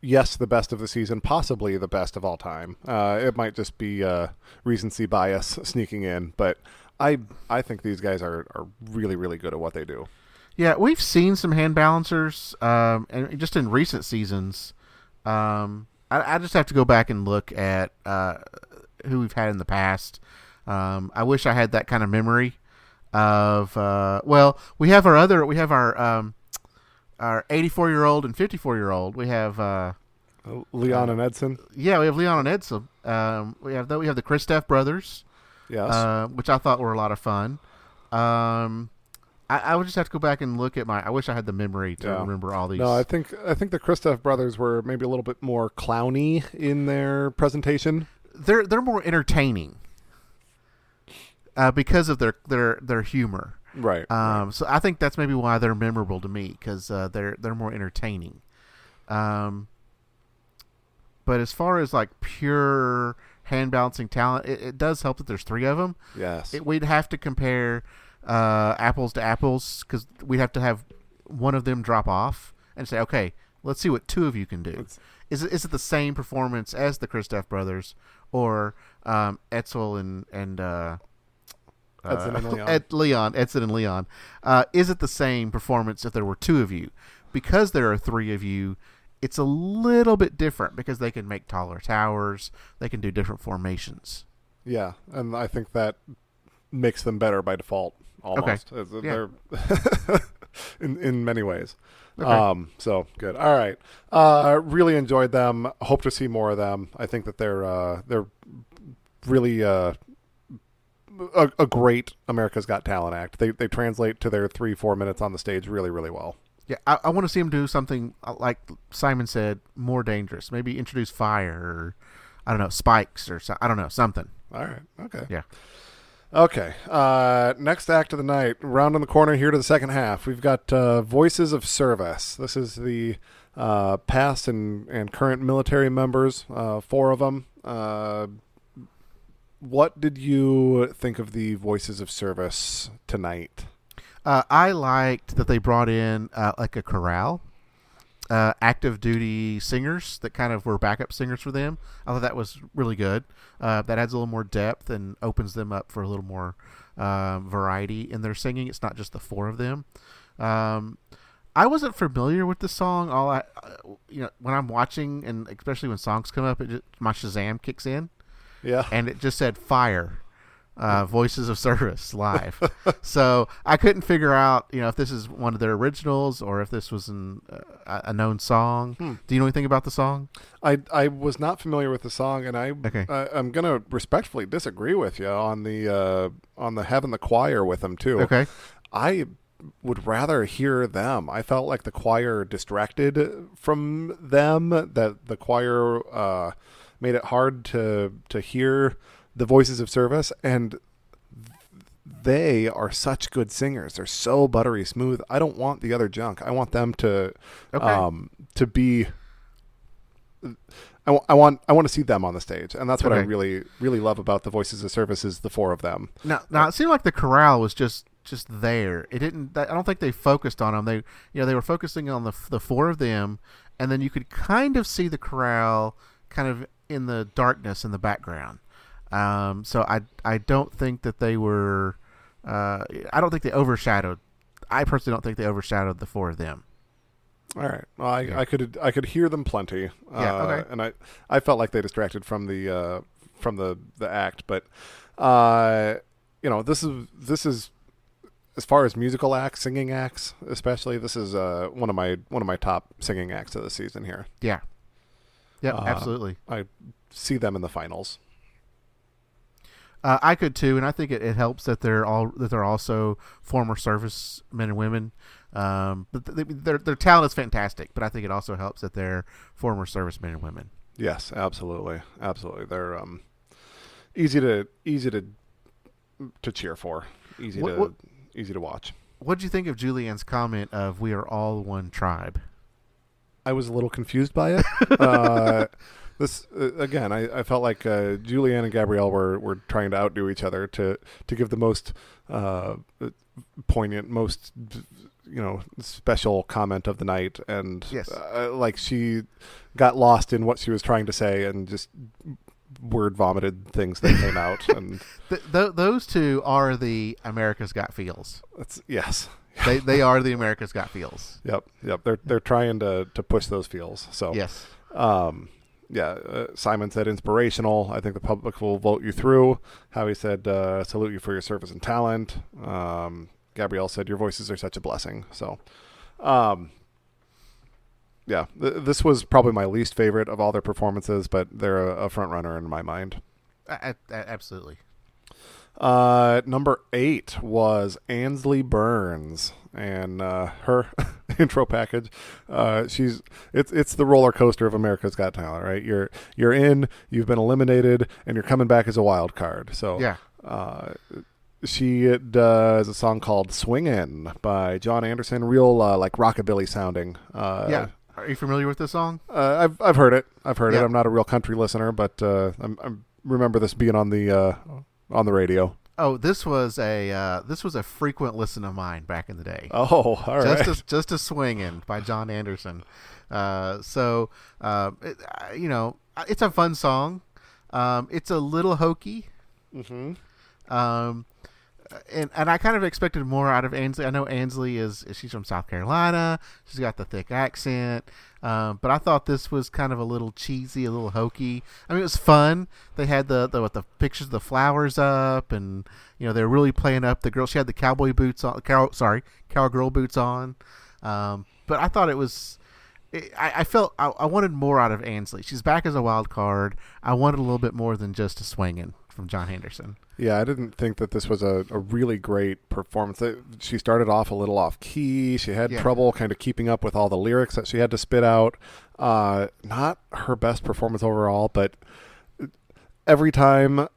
yes, the best of the season, possibly the best of all time. It might just be recency bias sneaking in, but I think these guys are really, really good at what they do. Yeah, we've seen some hand balancers, and just in recent seasons. I just have to go back and look at who we've had in the past. I wish I had that kind of memory of. We have our 84-year-old and 54-year-old. We have Leon and Edson. Yeah, we have Leon and Edson. We have the Kristoff brothers. Yes, which I thought were a lot of fun. I would just have to go back and look at I wish I had the memory to remember all these. No, I think the Kristoff brothers were maybe a little bit more clowny in their presentation. They're more entertaining because of their humor. Right. So I think that's maybe why they're memorable to me, because they're more entertaining. But as far as like pure hand balancing talent, it does help that there's three of them. Yes. We'd have to compare apples to apples, because we'd have to have one of them drop off and say, okay, let's see what two of you can do. Is it the same performance as the Kristoff brothers, or Etzel and Edson and Leon. Edson and Leon? Is it the same performance if there were two of you? Because there are three of you, it's a little bit different, because they can make taller towers, they can do different formations. Yeah, and I think that makes them better by default, almost. Okay. They're in many ways. Okay. So good. All right. Really enjoyed them. Hope to see more of them. I think that they're really a great America's Got Talent act. They translate to their 3-4 minutes on the stage really, really well. Yeah, I want to see them do something like Simon said, more dangerous. Maybe introduce fire, or I don't know, spikes, or I don't know, something. All right. Okay. Yeah. Okay. Next act of the night. Round in the corner here to the second half. We've got Voices of Service. This is the past and current military members, 4 of them. What did you think of the Voices of Service tonight? I liked that they brought in like a chorale, active duty singers that kind of were backup singers for them. I thought that was really good. That adds a little more depth and opens them up for a little more variety in their singing. It's not just the 4 of them. I wasn't familiar with the song. When I'm watching, and especially when songs come up, my Shazam kicks in. Yeah, and it just said fire. Voices of Service live. So I couldn't figure out, if this is one of their originals or if this was a known song. Do you know anything about the song? I was not familiar with the song, and I'm going to respectfully disagree with you on the having the choir with them too. Okay. I would rather hear them. I felt like the choir distracted from them, that the choir made it hard to hear the Voices of Service, and they are such good singers. They're so buttery smooth. I don't want the other junk. I want them to be. I want to see them on the stage, and that's what I really, really love about the Voices of Service is the 4 of them. Now it seemed like the chorale was just there. It didn't. I don't think they focused on them. They were focusing on the 4 of them, and then you could kind of see the chorale kind of in the darkness in the background. So I don't think that they were. I don't think they overshadowed. I personally don't think they overshadowed the 4 of them. All right. Well, I could hear them plenty. Okay. And I felt like they distracted from the act, but this is as far as musical acts, singing acts, especially, this is one of my top singing acts of the season here. Yeah. Yeah, absolutely. I see them in the finals. I could too, and I think it helps that they're also former service men and women. Their talent is fantastic, but I think it also helps that they're former service men and women. Yes, absolutely. They're easy to cheer for, easy to watch. What did you think of Julianne's comment of "We are all one tribe"? I was a little confused by it. This again, I felt like Julianne and Gabrielle were trying to outdo each other to give the most poignant, most special comment of the night, and Yes. like she got lost in what she was trying to say and just word vomited things that came out. And Those two are the America's Got Feels. Yes. They are the America's Got Feels. Yep. They're trying to push those feels. So yes. Simon said inspirational. I think the public will vote you through. Howie said salute you for your service and talent. Gabrielle said your voices are such a blessing. So, this was probably my least favorite of all their performances, but they're a front runner in my mind. Absolutely. Number 8 was Ansley Burns, and her intro package. It's the roller coaster of America's Got Talent, right? You're in, you've been eliminated, and you're coming back as a wild card. So yeah. She does a song called "Swingin'" by John Anderson, real like rockabilly sounding. Yeah. Are you familiar with this song? I've heard it. Yeah. I'm not a real country listener, but I remember this being on the radio. Oh, this was a frequent listen of mine back in the day. Oh, all right. Just a Swingin' by John Anderson. It's a fun song. It's a little hokey. Mm-hmm. And I kind of expected more out of Ansley. I know Ansley she's from South Carolina. She's got the thick accent. But I thought this was kind of a little cheesy, a little hokey. I mean, it was fun. They had the pictures of the flowers up, and they're really playing up the girl. She had the cowboy boots on. Cowgirl boots on. But I thought it was. I felt I wanted more out of Ansley. She's back as a wild card. I wanted a little bit more than just a swinging from John Henderson. Yeah, I didn't think that this was a really great performance. She started off a little off key. She had trouble kind of keeping up with all the lyrics that she had to spit out. Not her best performance overall, but every time,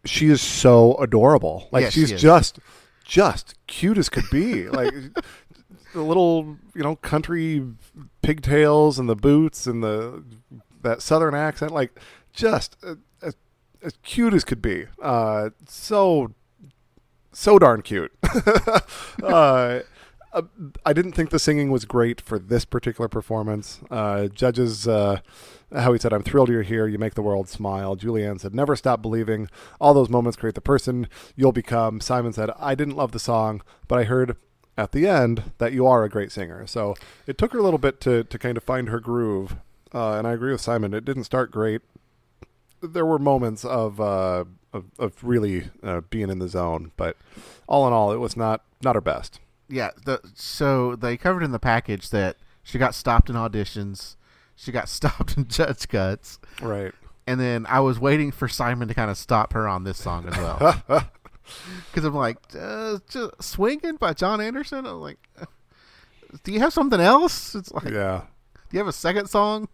she is so adorable. Like, yes, she's just cute as could be. Like the little, country pigtails and the boots and that southern accent, like just as cute as could be. So darn cute. I didn't think the singing was great for this particular performance. Judges, how he said, I'm thrilled you're here. You make the world smile. Julianne said, never stop believing. All those moments create the person you'll become. Simon said, I didn't love the song, but I heard at the end that you are a great singer. So it took her a little bit to kind of find her groove. And I agree with Simon. It didn't start great. There were moments of really being in the zone, but all in all, it was not her best. Yeah. So they covered in the package that she got stopped in auditions, she got stopped in judge cuts, right? And then I was waiting for Simon to kind of stop her on this song as well, because I'm like, just "Swingin'" by John Anderson. I'm like, do you have something else? It's like, yeah. Do you have a second song?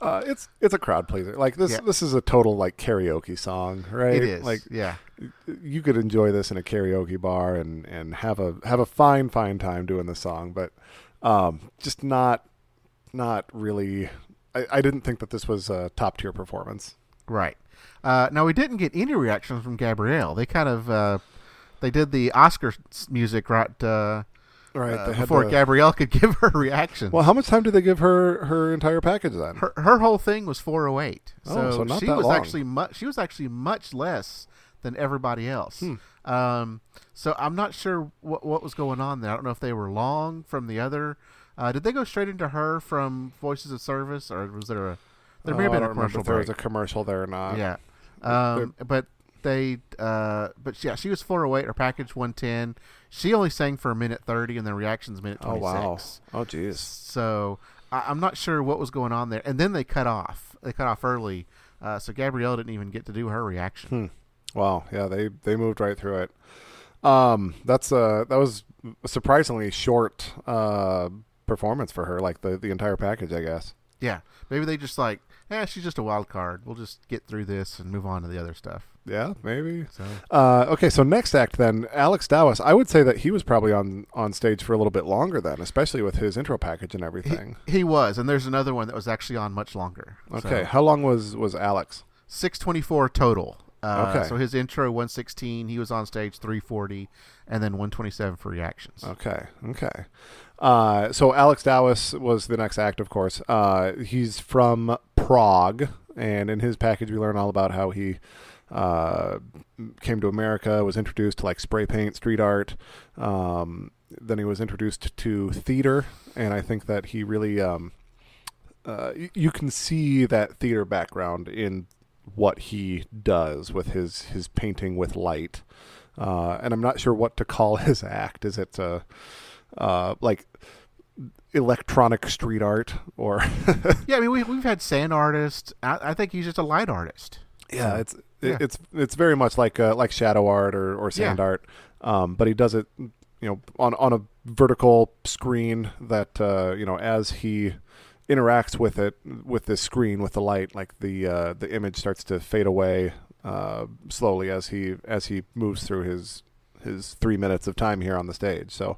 It's a crowd pleaser. Like this, This is a total like karaoke song, right? It is. Like, yeah, you could enjoy this in a karaoke bar and have a fine time doing this song, but just not really. I didn't think that this was a top tier performance. Right. Now we didn't get any reactions from Gabrielle. They kind of they did the Oscar music right. Right, before Gabrielle could give her reaction. Well, how much time did they give her entire package then? Her whole thing was 4:08. So not she that was long. she was actually much less than everybody else. So I'm not sure what was going on there. I don't know if they were long from the other. Did they go straight into her from Voices of Service, or was there may have been a commercial break? There was a commercial there or not. Yeah. But yeah, she was 4:08. Her package 110. She only sang for 1:30, and the reactions 1:26. Oh wow! Oh geez. So I'm not sure what was going on there. And then they cut off. They cut off early, so Gabrielle didn't even get to do her reaction. Wow. Yeah, they moved right through it. That was a surprisingly short performance for her. Like the entire package, I guess. Yeah, maybe they just she's just a wild card. We'll just get through this and move on to the other stuff. Yeah, maybe. So. Okay, so next act then, Alex Dowis. I would say that he was probably on stage for a little bit longer then, especially with his intro package and everything. He was, and there's another one that was actually on much longer. Okay, so. How long was Alex? 6:24 total. Okay. So his intro 116, he was on stage 340, and then 127 for reactions. Okay. So Alex Dowis was the next act, of course. He's from Prague, and in his package we learn all about how he came to America, was introduced to like spray paint, street art. Then he was introduced to theater, and I think that he really, you can see that theater background in what he does with his painting with light. And I'm not sure what to call his act. Is it like electronic street art or? Yeah, I mean we've had sand artists. I think he's just a light artist. Yeah, it's very much like shadow art or sand art, but he does it, on a vertical screen that as he interacts with it, with this screen, with the light, like the image starts to fade away slowly as he moves through his 3 minutes of time here on the stage. So,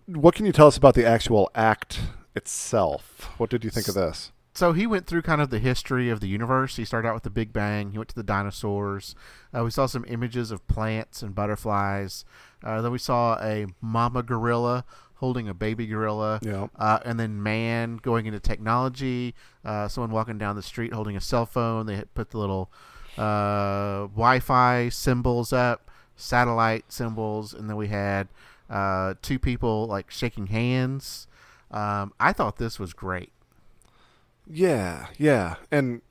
what can you tell us about the actual act itself? What did you think of this? So he went through kind of the history of the universe. He started out with the Big Bang. He went to the dinosaurs. We saw some images of plants and butterflies. Then we saw a mama gorilla holding a baby gorilla. Yeah. And then man going into technology. Someone walking down the street holding a cell phone. They had put the little Wi-Fi symbols up, satellite symbols, and then we had two people like shaking hands. I thought this was great. Yeah, and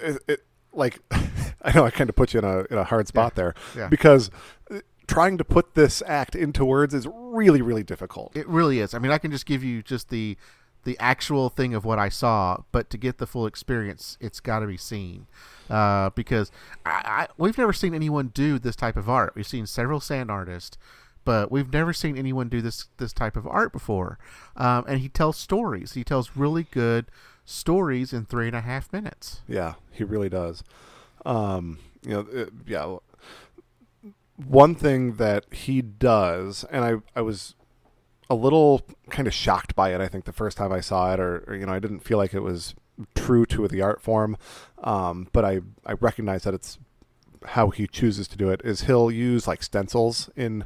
it like I know I kind of put you in a hard spot there because trying to put this act into words is really, really difficult. It really is. I mean, I can just give you just the actual thing of what I saw, but to get the full experience, it's got to be seen because we've never seen anyone do this type of art. We've seen several sand artists, but we've never seen anyone do this type of art before. And he tells stories. He tells really good stories in 3.5 minutes. Yeah, he really does. One thing that he does, and I was a little kind of shocked by it, I think, the first time I saw it, or I didn't feel like it was true to the art form, but I recognize that it's how he chooses to do it, is he'll use like stencils in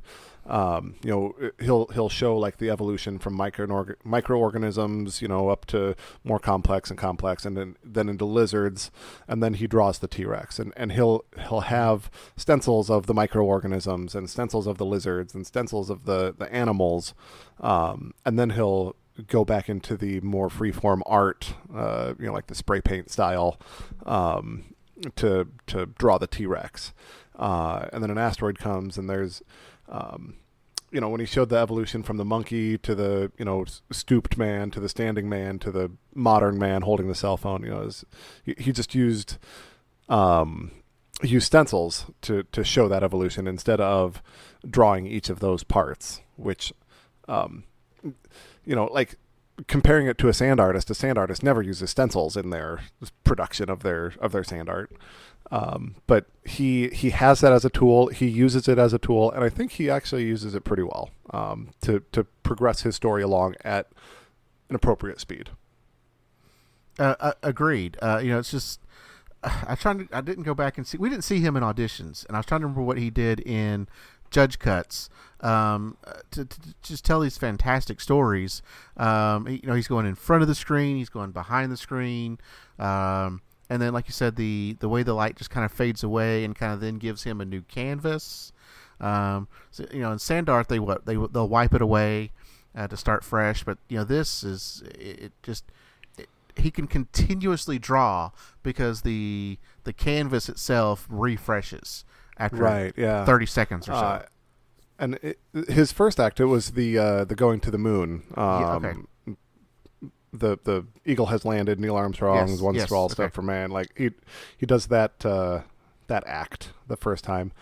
he'll show like the evolution from microorganisms, up to more complex, and then into lizards, and then he draws the T-Rex, and he'll have stencils of the microorganisms and stencils of the lizards and stencils of the animals, and then he'll go back into the more freeform art, like the spray paint style, to draw the T-Rex, and then an asteroid comes, and there's when he showed the evolution from the monkey to the stooped man to the standing man to the modern man holding the cell phone, he just used stencils to show that evolution instead of drawing each of those parts, which like comparing it to a sand artist never uses stencils in their production of their sand art. But he has that as a tool. He uses it as a tool, and I think he actually uses it pretty well to progress his story along at an appropriate speed. Agreed. It's just I didn't go back and see. We didn't see him in auditions, and I was trying to remember what he did in judge cuts to just tell these fantastic stories. He's going in front of the screen, he's going behind the screen. And then, like you said, the way the light just kind of fades away and kind of then gives him a new canvas. In sand art, they'll wipe it away to start fresh. But this is he can continuously draw because the canvas itself refreshes after 30 seconds or so. And his first act, it was the going to the moon. Okay. The eagle has landed. Neil Armstrong's one small step for man. Like he does that act the first time.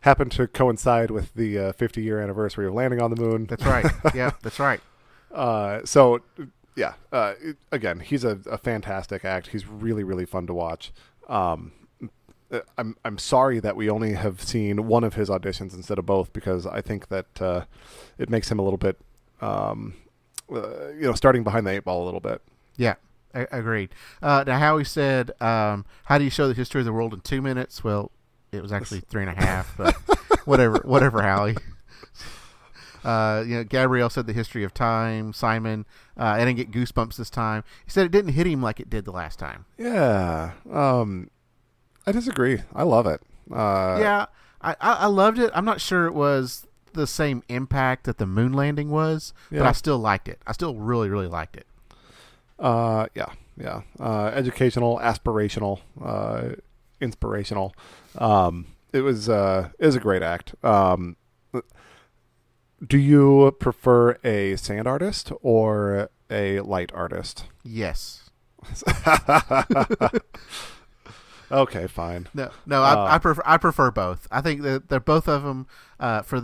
Happened to coincide with the 50-year anniversary of landing on the moon. That's right. Yeah, that's right. Again, he's a fantastic act. He's really, really fun to watch. I'm sorry that we only have seen one of his auditions instead of both, because I think that it makes him a little bit starting behind the 8 ball a little bit. Yeah. Agreed. Now, Howie said, "How do you show the history of the world in 2 minutes?" Well, it was actually 3.5, but whatever, Howie. Gabrielle said the history of time. Simon, I didn't get goosebumps this time. He said it didn't hit him like it did the last time. Yeah. I disagree. I love it. Yeah, I loved it. I'm not sure it was the same impact that the moon landing was, but I still liked it. I still really, really liked it. Yeah. Educational, aspirational, inspirational. It was a great act. Do you prefer a sand artist or a light artist? Yes. Okay, fine. No, I prefer both. I think that they're both of them for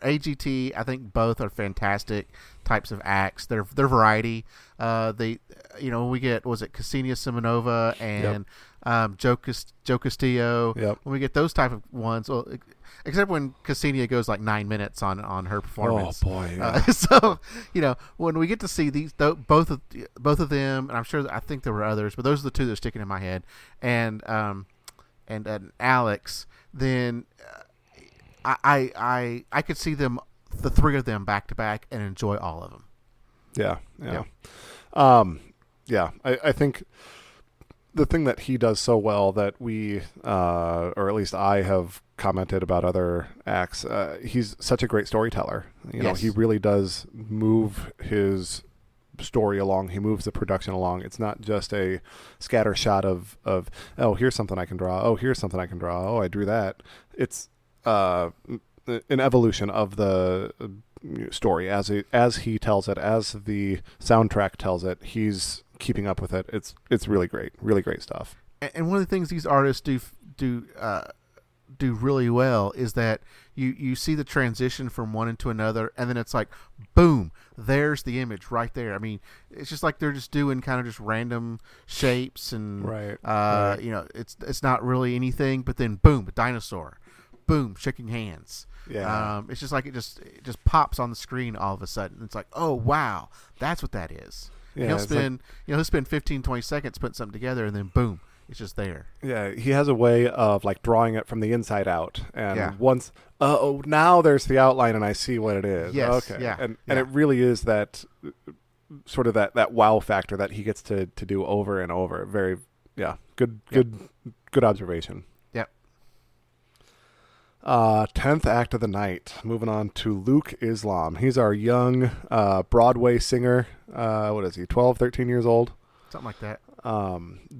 AGT. I think both are fantastic types of acts. They're variety. When we get Ksenia Simonova and Joe Castillo. Yep. When we get those type of ones, well, except when Ksenia goes like 9 minutes on her performance. Oh boy! Yeah. So when we get to see these both of them, and I think there were others, but those are the two that are sticking in my head, and Alex, then I could see them, the three of them back to back, and enjoy all of them. Yeah. I think the thing that he does so well that we, or at least I have commented about other acts, he's such a great storyteller. He really does move his story along. He moves the production along. It's not just a scatter shot of oh, here's something I can draw. Oh, here's something I can draw. Oh, I drew that. It's an evolution of the story as he tells it, as the soundtrack tells it. He's keeping up with it. It's really great stuff. And one of the things these artists do really well is that you see the transition from one into another, and then it's like, boom, there's the image right there. I mean, it's just like they're just doing kind of just random shapes, and right. It's not really anything, but then boom, a dinosaur, boom, shaking hands. Yeah. It's just like it just pops on the screen all of a sudden. It's like, oh wow, that's what that is. Yeah, he'll spend 15, 20 seconds putting something together, and then boom, it's just there. Yeah, he has a way of like drawing it from the inside out, and once now there's the outline, and I see what it is. Yes, okay, yeah, and it really is that sort of that wow factor that he gets to do over and over. Very good observation. Yep. 10th act of the night. Moving on to Luke Islam. He's our young Broadway singer. What is he? 12, 13 years old. Something like that.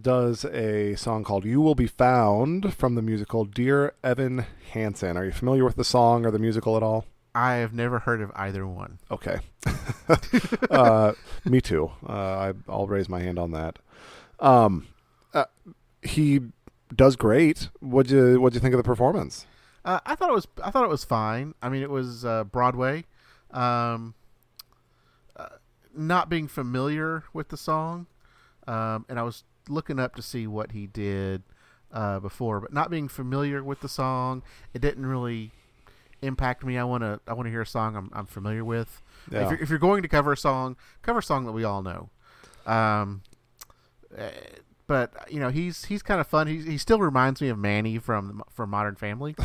Does a song called You Will Be Found from the musical Dear Evan Hansen. Are you familiar with the song or the musical at all? I have never heard of either one. Okay. Me too. I'll raise my hand on that. He does great. What'd you think of the performance? I thought it was fine. I mean, it was Broadway. Not being familiar with the song, and I was looking up to see what he did before, but not being familiar with the song, it didn't really impact me. I want to hear a song I'm familiar with. Yeah. If you're going to cover a song that we all know. But he's kind of fun. He still reminds me of Manny from Modern Family.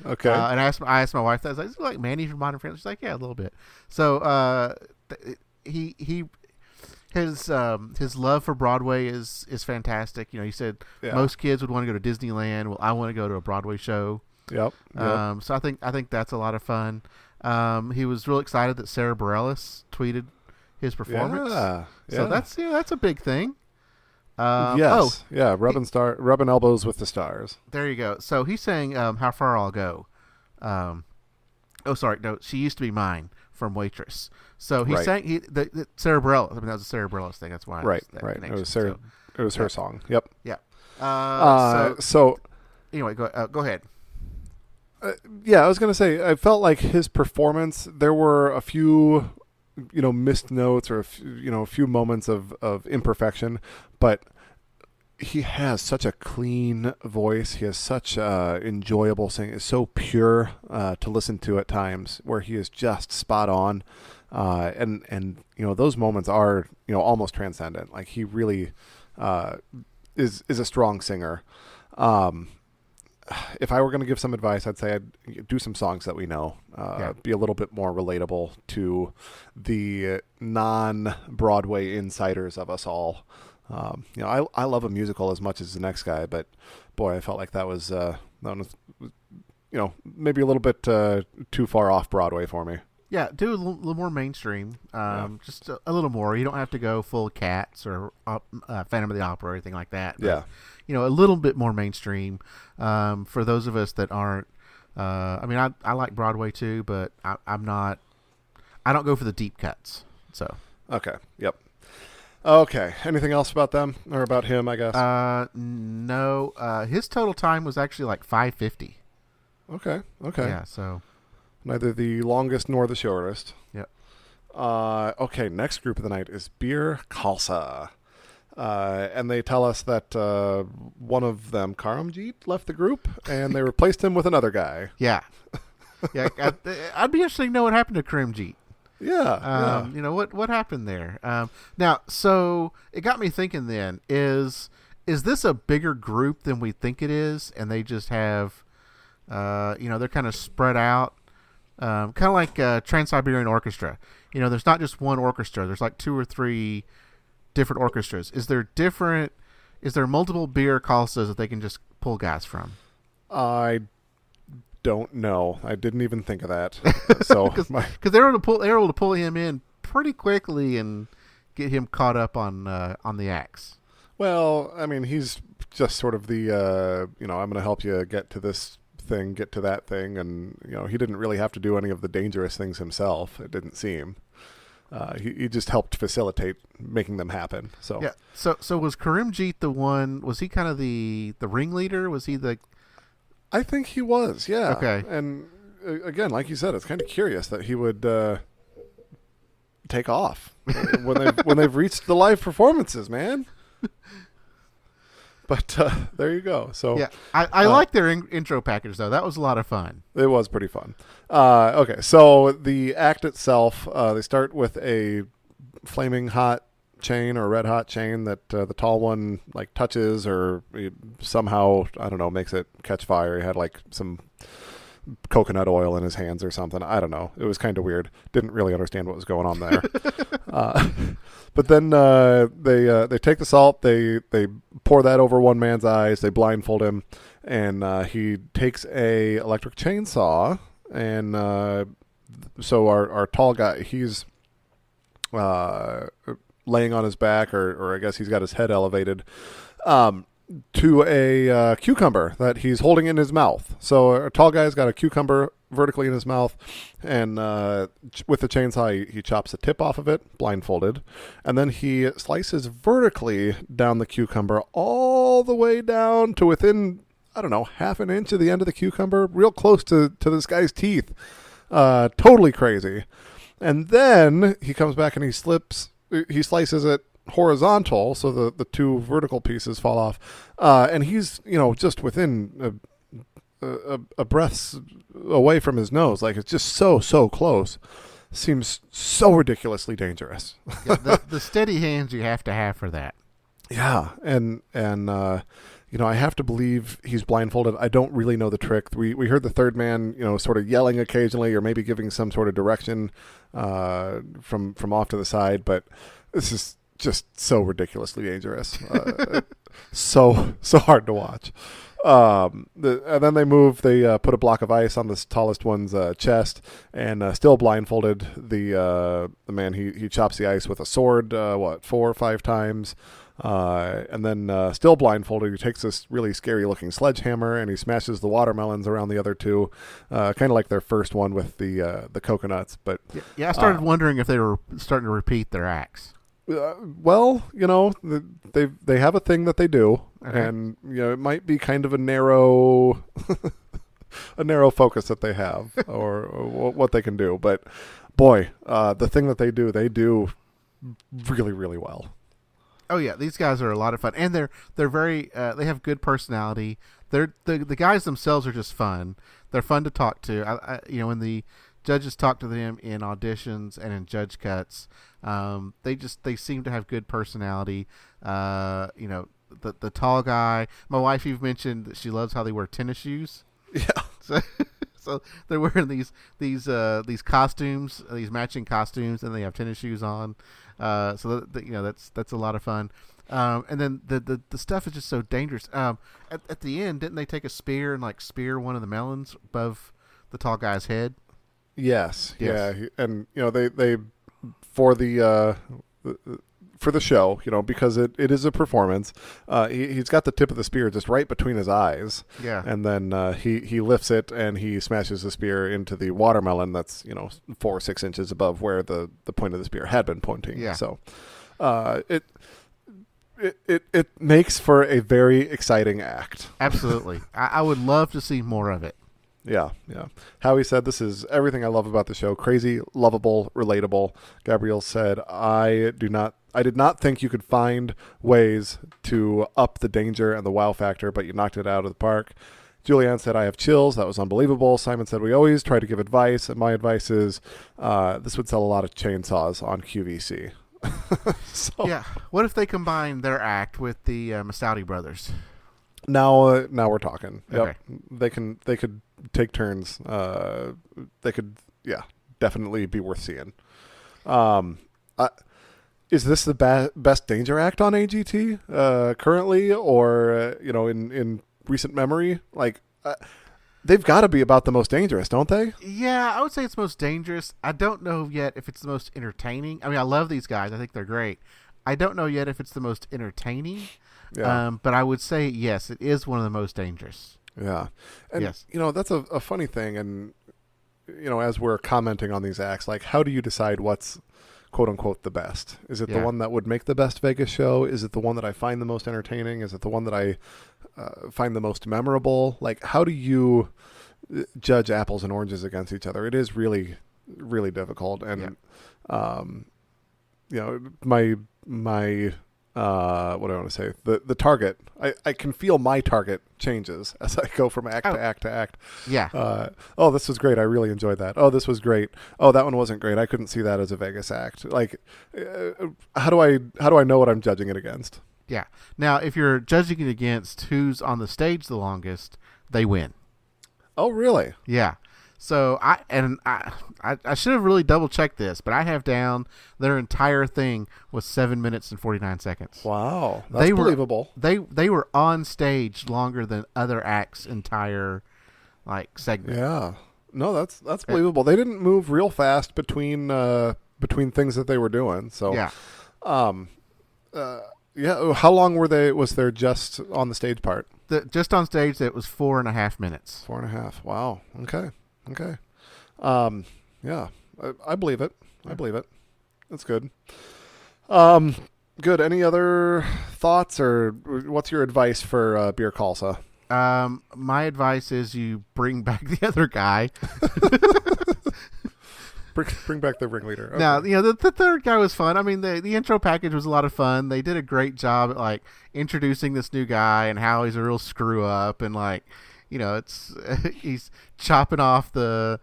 Okay. And I asked my wife that. I was like, "Is it like Manny from Modern Family?" She's like, "Yeah, a little bit." So his love for Broadway is fantastic. He said most kids would want to go to Disneyland. Well, I want to go to a Broadway show. Yep. So I think that's a lot of fun. He was real excited that Sarah Bareilles tweeted his performance. Yeah. So that's a big thing. Yes. Rubbing elbows with the stars. There you go. So he's saying, "How far I'll go." She used to be mine from Waitress. So he's saying the Sarah Bareilles. I mean, that was a Sarah Bareilles thing. That's why. Right. It was Sarah. It was her song. Yep. Yeah. So anyway, go ahead. I was going to say, I felt like his performance, there were a few, missed notes or a few moments of imperfection, but he has such a clean voice. He has such enjoyable singing. It's so pure to listen to at times, where he is just spot on. And those moments are almost transcendent. Like, he really is a strong singer. If I were going to give some advice, I'd say I'd do some songs that we know, be a little bit more relatable to the non-Broadway insiders of us all. I love a musical as much as the next guy, but boy, I felt like that was maybe a little bit too far off Broadway for me. Yeah, do a little more mainstream, just a little more. You don't have to go full Cats or Phantom of the Opera or anything like that. But, a little bit more mainstream for those of us that aren't. I like Broadway too, but I'm not. I don't go for the deep cuts. So okay, yep. Okay, anything else about them or about him? I guess. No. His total time was actually like 5:50. Okay. Yeah. So. Neither the longest nor the shortest. Yep. Okay, next group of the night is Beer Khalsa. And they tell us that one of them, Karamjeet, left the group, and they replaced him with another guy. Yeah. Yeah, I'd be interested to know what happened to Karamjeet. Yeah. What happened there? Now, so it got me thinking then, is this a bigger group than we think it is, and they just have, they're kind of spread out? Kind of like Trans-Siberian Orchestra. There's not just one orchestra. There's like 2 or 3 different orchestras. Is there multiple Beer Khalsas that they can just pull guys from? I don't know. I didn't even think of that. So because they were able to pull him in pretty quickly and get him caught up on the acts. Well, I mean, he's just sort of the I'm going to help you get to this thing, get to that thing, and he didn't really have to do any of the dangerous things himself. It didn't seem. He just helped facilitate making them happen. So yeah. So was Karimjeet the one? Was he kind of the ringleader? Was he the? I think he was. Yeah. Okay. And again, like you said, it's kind of curious that he would take off when they've reached the live performances, man. But there you go. So yeah, I like their intro package though. That was a lot of fun. It was pretty fun. Okay, so the act itself, they start with a flaming hot chain or red hot chain that the tall one like touches or somehow, I don't know, makes it catch fire. He had like some coconut oil in his hands or something. I don't know. It was kind of weird. Didn't really understand what was going on there. But then they take the salt, they pour that over one man's eyes, they blindfold him, and he takes a electric chainsaw, and so our tall guy, he's laying on his back, or I guess he's got his head elevated, to a cucumber that he's holding in his mouth. So a tall guy's got a cucumber vertically in his mouth, and with the chainsaw he chops the tip off of it, blindfolded, and then he slices vertically down the cucumber all the way down to within, I don't know, half an inch of the end of the cucumber, real close to this guy's teeth. Totally crazy. And then he comes back and he slices it horizontal, so the 2 vertical pieces fall off, and he's just within a breath's away from his nose. Like, it's just so close. Seems so ridiculously dangerous. Yeah, the steady hands you have to have for that. Yeah, and I have to believe he's blindfolded. I don't really know the trick. We heard the third man, sort of yelling occasionally, or maybe giving some sort of direction from off to the side. But this is just so ridiculously dangerous. So hard to watch. And then they put a block of ice on this tallest one's chest, and still blindfolded the man. He chops the ice with a sword, 4 or 5 times. And then still blindfolded, he takes this really scary looking sledgehammer and he smashes the watermelons around the other 2, kind of like their first one with the coconuts. But yeah, I started wondering if they were starting to repeat their acts. Well, they have a thing that they do, and it might be kind of a narrow focus that they have, or what they can do. But boy, the thing that they do really, really well. Oh yeah, these guys are a lot of fun, and they're very they have good personality. The guys themselves are just fun. They're fun to talk to. When the judges talk to them in auditions and in judge cuts, they seem to have good personality. The tall guy. My wife even mentioned that she loves how they wear tennis shoes. Yeah. So they're wearing these costumes, these matching costumes, and they have tennis shoes on. That's a lot of fun. And then the stuff is just so dangerous. At the end, didn't they take a spear and like spear one of the melons above the tall guy's head? Yes. Yeah. And they for the show, because it is a performance, he's got the tip of the spear just right between his eyes. Yeah. And then he lifts it and he smashes the spear into the watermelon that's, 4 or 6 inches above where the point of the spear had been pointing. Yeah. So it makes for a very exciting act. Absolutely. I would love to see more of it. Yeah. Howie said, "This is everything I love about the show. Crazy, lovable, relatable." Gabrielle said, I did not think you could find ways to up the danger and the wow factor, but you knocked it out of the park." Julianne said, "I have chills. That was unbelievable." Simon said, "We always try to give advice, and my advice is this would sell a lot of chainsaws on QVC." Yeah. What if they combine their act with the Massaudi brothers? Now we're talking. Yep. Okay. They could take turns. They could, definitely be worth seeing. Is this the best danger act on AGT currently, or in recent memory? Like, they've got to be about the most dangerous, don't they? Yeah, I would say it's most dangerous. I don't know yet if it's the most entertaining. I mean, I love these guys. I think they're great. I don't know yet if it's the most entertaining. Yeah. But I would say yes, it is one of the most dangerous. Yeah. And yes. That's a funny thing, and as we're commenting on these acts, like, how do you decide what's quote unquote the best? Is it the one that would make the best Vegas show? Is it the one that I find the most entertaining? Is it the one that I find the most memorable? Like, how do you judge apples and oranges against each other? It is really, really difficult. And my what do I want to say? The target. I can feel my target changes as I go from act to act to act. Yeah. Oh, this was great. I really enjoyed that. Oh, this was great. Oh, that one wasn't great. I couldn't see that as a Vegas act. Like, how do I know what I'm judging it against? Yeah. Now, if you're judging it against who's on the stage the longest, they win. Oh, really? Yeah. So I should have really double checked this, but I have down their entire thing was 7 minutes and 49 seconds. Wow, that's believable. They were on stage longer than other acts' entire segment. Yeah, no, that's believable. They didn't move real fast between things that they were doing. So yeah, How long was there just on the stage part? Just on stage, it was 4.5 minutes. 4.5. Wow. Okay. Yeah, I believe it. I believe it. That's good. Good. Any other thoughts, or what's your advice for Beer Khalsa? My advice is you bring back the other guy. Bring back the ringleader. Okay. Now, the third guy was fun. I mean, the intro package was a lot of fun. They did a great job at introducing this new guy and how he's a real screw up, and it's he's chopping off the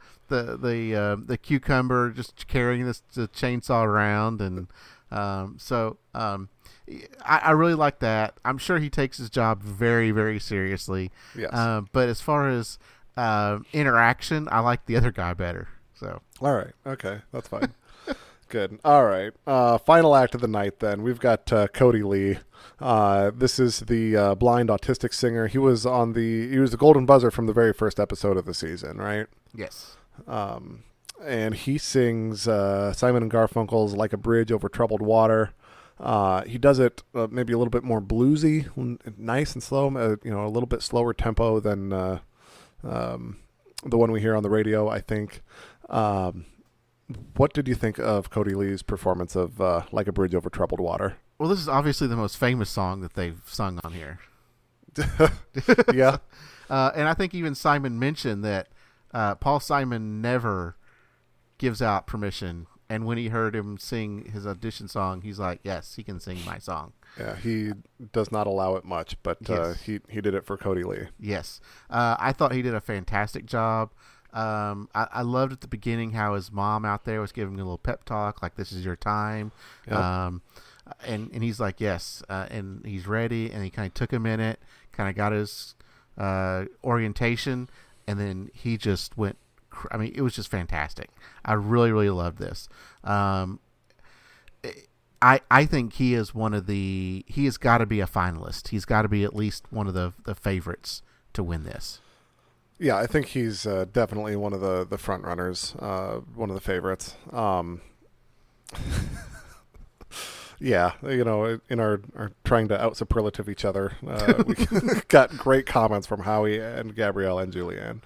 cucumber, just carrying the chainsaw around, and I really like that. I'm sure he takes his job very, very seriously. Yes. But as far as interaction, I like the other guy better. So. All right. Okay, that's fine. Good. All right. Final act of the night. Then we've got Cody Lee. This is the blind autistic singer. He was the golden buzzer from the very first episode of the season, right? Yes. And he sings Simon and Garfunkel's "Like a Bridge Over Troubled Water." He does it maybe a little bit more bluesy, nice and slow. A little bit slower tempo than the one we hear on the radio, I think. What did you think of Cody Lee's performance of "Like a Bridge Over Troubled Water"? Well, this is obviously the most famous song that they've sung on here. Yeah. And I think even Simon mentioned that Paul Simon never gives out permission And when he heard him sing his audition song, he's like, yes, he can sing my song. Yeah, he does not allow it much, but Yes. he did it for Cody Lee. Yes. I thought he did a fantastic job. I loved at the beginning how his mom out there was giving him a little pep talk, like, this is your time. Yep. And he's like, yes, and he's ready, and he kind of took a minute, kind of got his orientation, and then he just went. I mean, it was just fantastic. I really, really loved this. I think he is he has got to be a finalist. He's got to be at least one of the favorites to win this. Yeah, I think he's definitely one of the front runners, one of the favorites. Yeah, in our trying to out superlative each other, we got great comments from Howie and Gabrielle and Julianne.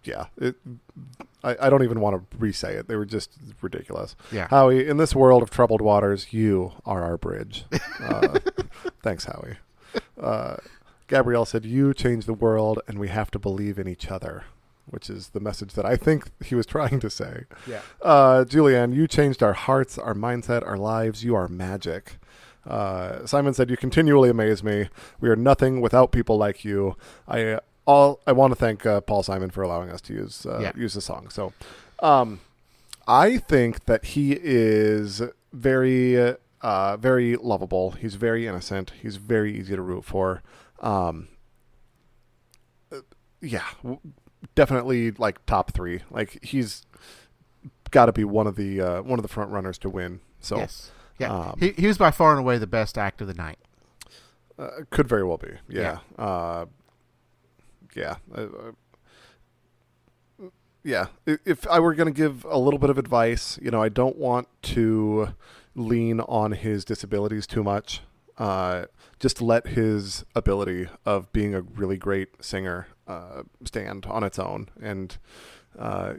Yeah, I don't even want to re-say it. They were just ridiculous. Yeah. Howie, in this world of troubled waters, you are our bridge. Thanks, Howie. Gabrielle said, you change the world and we have to believe in each other, which is the message that I think he was trying to say. Yeah. Julianne, you changed our hearts, our mindset, our lives. You are magic. Simon said, you continually amaze me. We are nothing without people like you. I want to thank Paul Simon for allowing us to use the song. So I think that he is very, very lovable. He's very innocent. He's very easy to root for. Definitely like top 3. Like he's got to be one of the front runners to win. So yes, yeah, he was by far and away the best act of the night. Could very well be. Yeah. Yeah. If I were going to give a little bit of advice, I don't want to lean on his disabilities too much. Just let his ability of being a really great singer stand on its own. And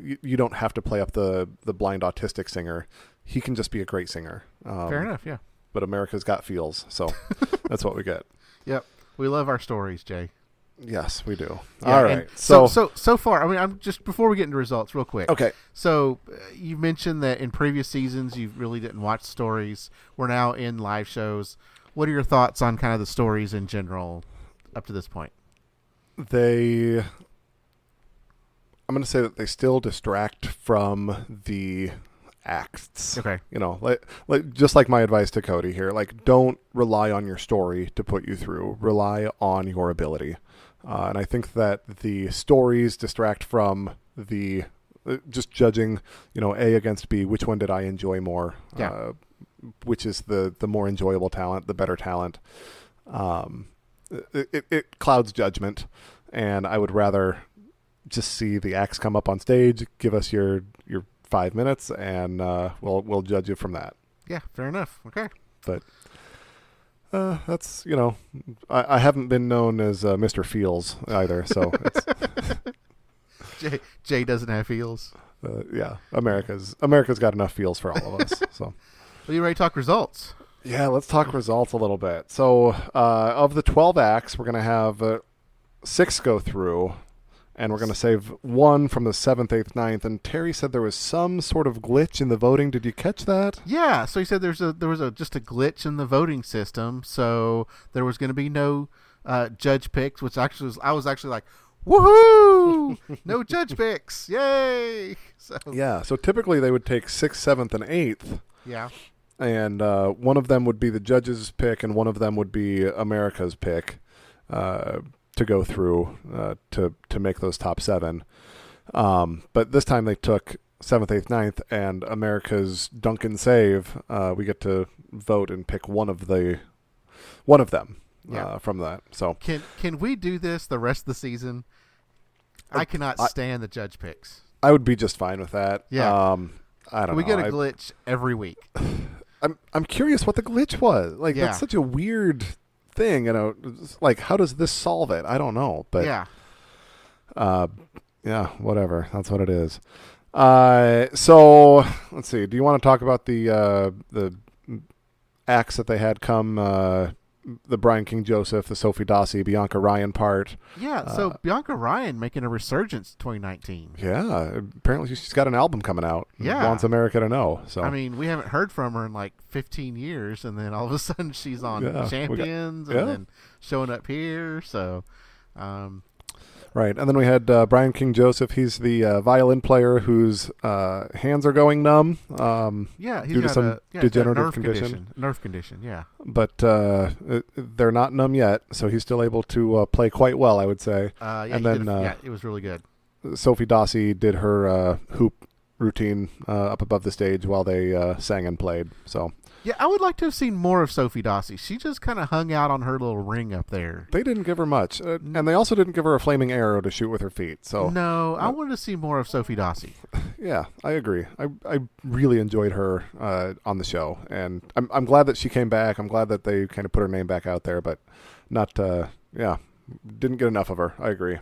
you don't have to play up the blind autistic singer. He can just be a great singer. Fair enough, yeah. But America's got feels, so that's what we get. Yep. We love our stories, Jay. Yes, we do. Yeah, all right. So far, I mean, I'm just before we get into results, real quick. Okay. So you mentioned that in previous seasons you really didn't watch stories. We're now in live shows. What are your thoughts on kind of the stories in general up to this point? I'm going to say that they still distract from the acts. Okay. Like just like my advice to Cody here, like don't rely on your story to put you through. Rely on your ability. And I think that the stories distract from the just judging, A against B. Which one did I enjoy more? Yeah. Which is the more enjoyable talent, the better talent. It clouds judgment, and I would rather just see the acts come up on stage, give us your 5 minutes, and we'll judge you from that. Yeah, fair enough. Okay. But that's I haven't been known as Mr. Feels either, so it's Jay doesn't have feels. yeah, America's got enough feels for all of us. So. Well, you ready to talk results? Yeah, let's talk results a little bit. So, of the 12 acts, we're going to have 6 go through, and we're going to save 1 from the 7th, 8th, 9th. And Terry said there was some sort of glitch in the voting. Did you catch that? Yeah. So he said there was just a glitch in the voting system, so there was going to be no judge picks, which I was actually like, woohoo! No judge picks, yay! So So typically they would take 6th, 7th, and 8th. Yeah. And one of them would be the judge's pick, and one of them would be America's pick to go through to make those top 7. But this time they took 7th, 8th, 9th, and America's Duncan Save. We get to vote and pick one of them from that. So can we do this the rest of the season? I cannot stand the judge picks. I would be just fine with that. Yeah. I don't know. We get a glitch every week. I'm curious what the glitch was. Like, that's such a weird thing. Like, how does this solve it? I don't know. But yeah, whatever. That's what it is. So let's see. Do you want to talk about the acts that they had come the Brian King Joseph, the Sophie Dossi, Bianca Ryan part. Yeah, so Bianca Ryan making a resurgence 2019. Yeah, apparently she's got an album coming out. Yeah. Wants America to know. So I mean, we haven't heard from her in like 15 years, and then all of a sudden she's on Champions and then showing up here. So, right, and then we had Brian King Joseph. He's the violin player whose hands are going numb. He's due to some degenerative condition. Nerve condition, yeah. But they're not numb yet, so he's still able to play quite well, I would say. And then it was really good. Sophie Dossi did her hoop routine up above the stage while they sang and played. So yeah, I would like to have seen more of Sophie Dossi. She just kind of hung out on her little ring up there. They didn't give her much, and they also didn't give her a flaming arrow to shoot with her feet. So no, I wanted to see more of Sophie Dossi. Yeah, I agree. I really enjoyed her on the show, and I'm glad that she came back. I'm glad that they kind of put her name back out there, but not didn't get enough of her. I agree.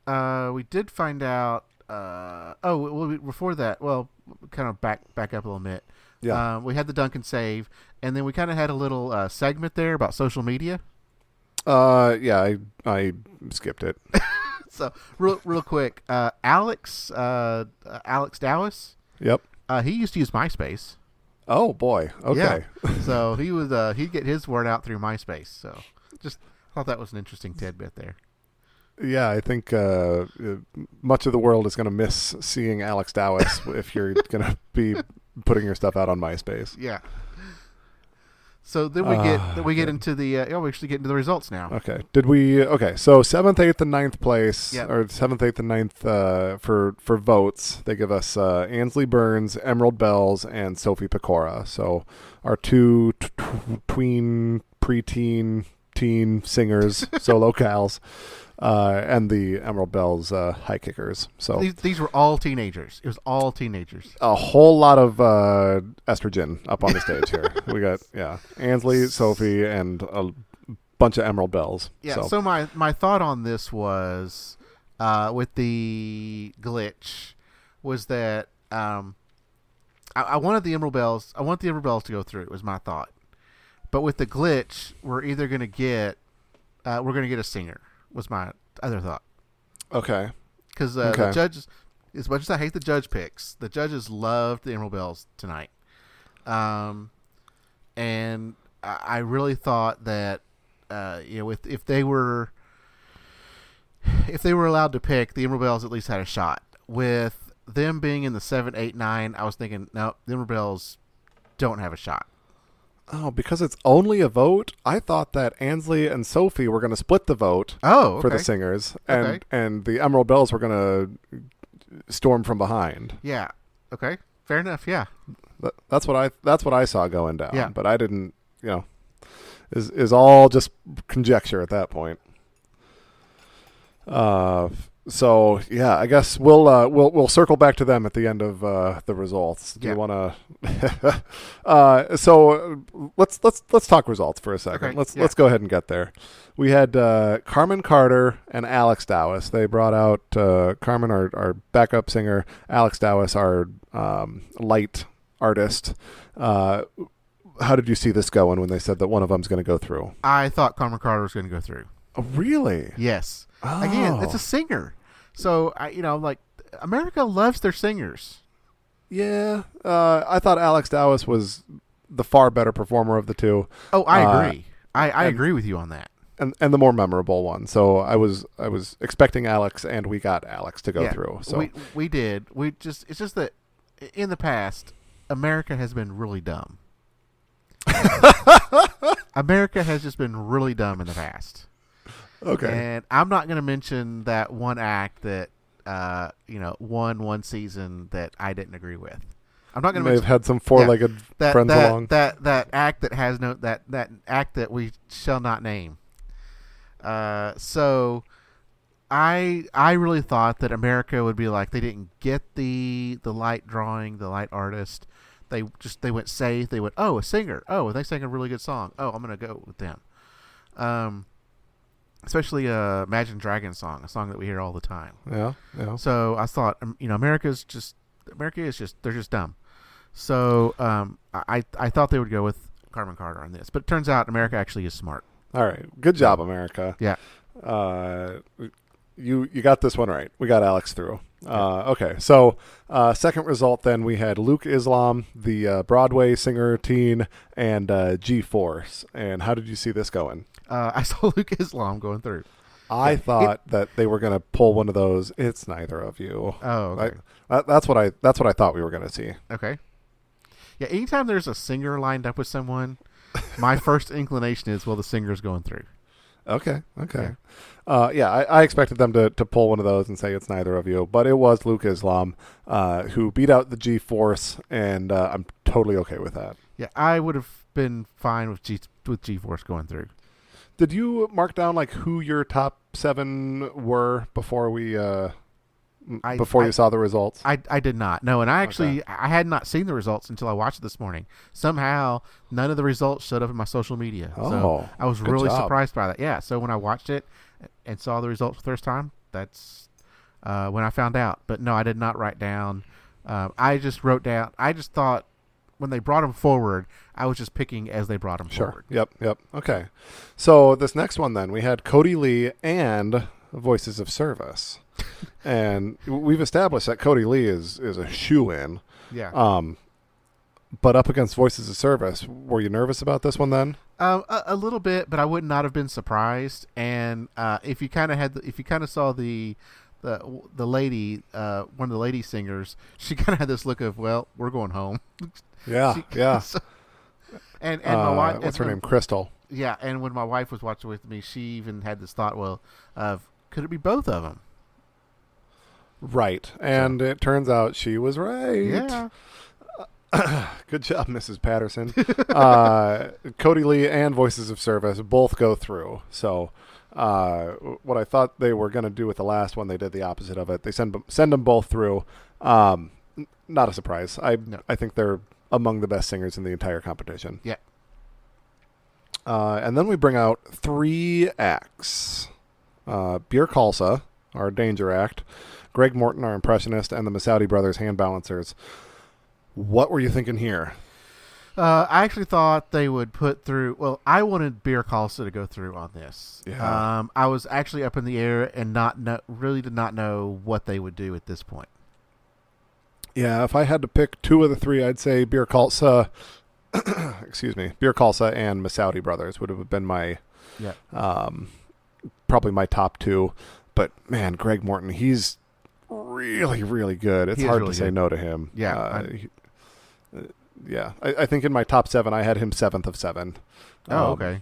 We did find out. Before that, kind of back up a little bit. Yeah. We had the dunk and save, and then we kind of had a little segment there about social media. I skipped it. So real quick, Alex Dowis. Yep. He used to use MySpace. Oh boy. Okay. Yeah. So he was he'd get his word out through MySpace. So just thought that was an interesting tidbit there. Yeah, I think much of the world is going to miss seeing Alex Dowis if you're going to be putting your stuff out on MySpace. Yeah. So then we get into the we actually get into the results now. Okay. So 7th, 8th, and 9th place, Yep. or 7th, 8th, and 9th for votes. They give us Ansley Burns, Emerald Bells, and Sophie Pecora. So our two preteen, teen singers, solo gals. And the Emerald Bells high kickers. So these were all teenagers. It was all teenagers. A whole lot of estrogen up on the stage here. We got Ansley, Sophie, and a bunch of Emerald Bells. Yeah. So my thought on this was with the glitch was that I wanted the Emerald Bells. I want the Emerald Bells to go through. Was my thought. But with the glitch, we're either going to get a singer. Was my other thought. Okay. Because the judges, as much as I hate the judge picks, the judges loved the Emerald Bells tonight. And I really thought that, if they were allowed to pick, the Emerald Bells at least had a shot. With them being in the 7, 8, 9, I was thinking, no, the Emerald Bells don't have a shot. Oh, because it's only a vote? I thought that Ansley and Sophie were going to split the vote for the singers, and the Emerald Bells were going to storm from behind. Yeah. Okay. Fair enough. Yeah. That's what I saw going down. Yeah. But I didn't. Is all just conjecture at that point. So yeah, I guess we'll circle back to them at the end of the results. Do you want to? So let's talk results for a second. Okay. Let's go ahead and get there. We had Carmen Carter and Alex Dowis. They brought out Carmen, our backup singer, Alex Dowis, our light artist. How did you see this going when they said that one of them's going to go through? I thought Carmen Carter was going to go through. Oh, really? Yes. Oh. Again, it's a singer. So, America loves their singers. Yeah. I thought Alex Dowis was the far better performer of the two. Oh, I agree. I agree with you on that. And the more memorable one. So I was expecting Alex, and we got Alex to go through. So we did. It's just that in the past, America has been really dumb. America has just been really dumb in the past. Okay. And I'm not going to mention that one act that won one season that I didn't agree with. I'm not going to. May have had some four-legged friends along. That act that has no that act that we shall not name. So I really thought that America would be like, they didn't get the light drawing, the light artist. They went safe. They went, oh, a singer. Oh, they sang a really good song. Oh, I'm gonna go with them. Especially Imagine Dragons song, a song that we hear all the time. Yeah. So I thought, America is just they're just dumb. So I thought they would go with Carmen Carter on this. But it turns out America actually is smart. All right. Good job, America. Yeah. You got this one right. We got Alex through. Okay. So second result then we had Luke Islam, the Broadway singer teen, and G-Force. And how did you see this going? I saw Luke Islam going through. I thought that they were going to pull one of those. It's neither of you. Oh, okay. That's what I thought we were going to see. Okay. Yeah. Anytime there's a singer lined up with someone, my first inclination is, well, the singer's going through. Okay. I expected them to pull one of those and say it's neither of you, but it was Luke Islam who beat out the G-Force, and I'm totally okay with that. Yeah, I would have been fine with G-Force going through. Did you mark down like who your top 7 were before we you saw the results? I did not. No, and I had not seen the results until I watched it this morning. Somehow, none of the results showed up in my social media. So I was really surprised by that. Yeah, so when I watched it and saw the results for the first time, that's when I found out. But no, I did not write down. I just wrote down. I just thought when they brought them forward, I was just picking as they brought them forward. Yep. Okay. So this next one then, we had Cody Lee and Voices of Service. And we've established that Cody Lee is a shoo-in. Yeah. But up against Voices of Service, were you nervous about this one then? A little bit, but I would not have been surprised. And if you kind of saw the lady, one of the lady singers, she kind of had this look of, well, we're going home. Yeah. And my wife, what's her name? Crystal. Yeah, and when my wife was watching with me, she even had this thought, well, could it be both of them? Right, and it turns out she was right. Yeah. Good job, Mrs. Patterson. Cody Lee and Voices of Service both go through. So what I thought they were going to do with the last one, they did the opposite of it. They send them both through. Not a surprise. I think they're among the best singers in the entire competition. Yeah. And then we bring out 3 acts. Beer Khalsa, our danger act, Greg Morton, our impressionist, and the Massaudi Brothers hand balancers. What were you thinking here? I actually thought they would put through. Well, I wanted Beer Khalsa to go through on this. Yeah. I was actually up in the air and really did not know what they would do at this point. Yeah, if I had to pick 2 of the 3, I'd say Beer Khalsa. Excuse me, Beer Khalsa and Massaudi Brothers would have been my, probably my top 2. But man, Greg Morton, he's really, really good. It's hard to say no to him. Yeah. I think in my top 7, I had him 7th of 7. Oh, okay.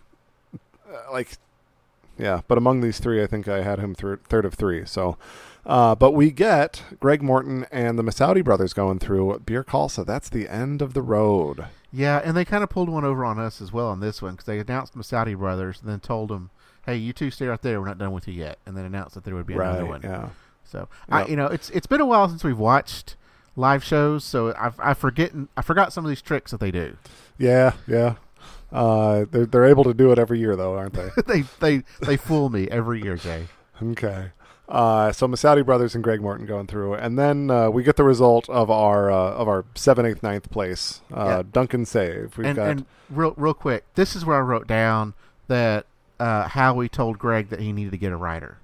But among these 3, I think I had him 3rd of 3. So, but we get Greg Morton and the Massaudi Brothers going through. Beer Khalsa, that's the end of the road. Yeah, and they kind of pulled one over on us as well on this one because they announced Massaudi Brothers and then told them, hey, you 2 stay right there. We're not done with you yet. And then announced that there would be another one. Yeah. So, yep. It's been a while since we've watched live shows, so I forgot some of these tricks that they do. Yeah. They're able to do it every year, though, aren't they? they fool me every year, Jay. Okay. So Massaudi Brothers and Greg Morton going through, and then we get the result of our 7th, 8th, 9th place. Duncan Save. And real quick, this is where I wrote down that Howie told Greg that he needed to get a rider.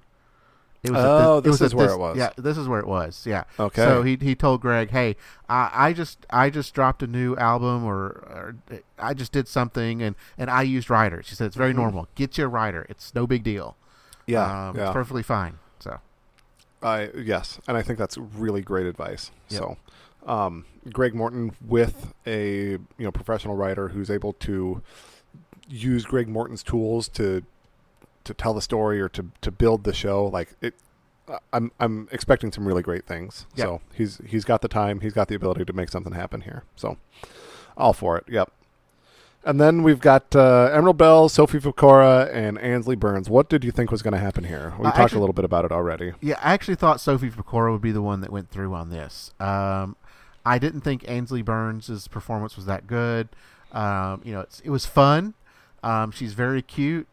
This is where it was. Yeah, this is where it was. Yeah. Okay. So he told Greg, "Hey, I just dropped a new album, or I just did something, and I used riders." She said it's very normal. Get you a rider. It's no big deal. Yeah. It's perfectly fine. So. Yes, and I think that's really great advice. Yep. So, Greg Morton with a professional rider who's able to use Greg Morton's tools to tell the story or to build the show, like it. I'm expecting some really great things. Yep. So he's got the time, he's got the ability to make something happen here. So all for it. Yep. And then we've got Emerald Bell, Sophie Fakora, and Ansley Burns. What did you think was going to happen here? We talked a little bit about it already. Yeah, I actually thought Sophie Fakora would be the one that went through on this. I didn't think Ansley Burns' performance was that good. It was fun. She's very cute,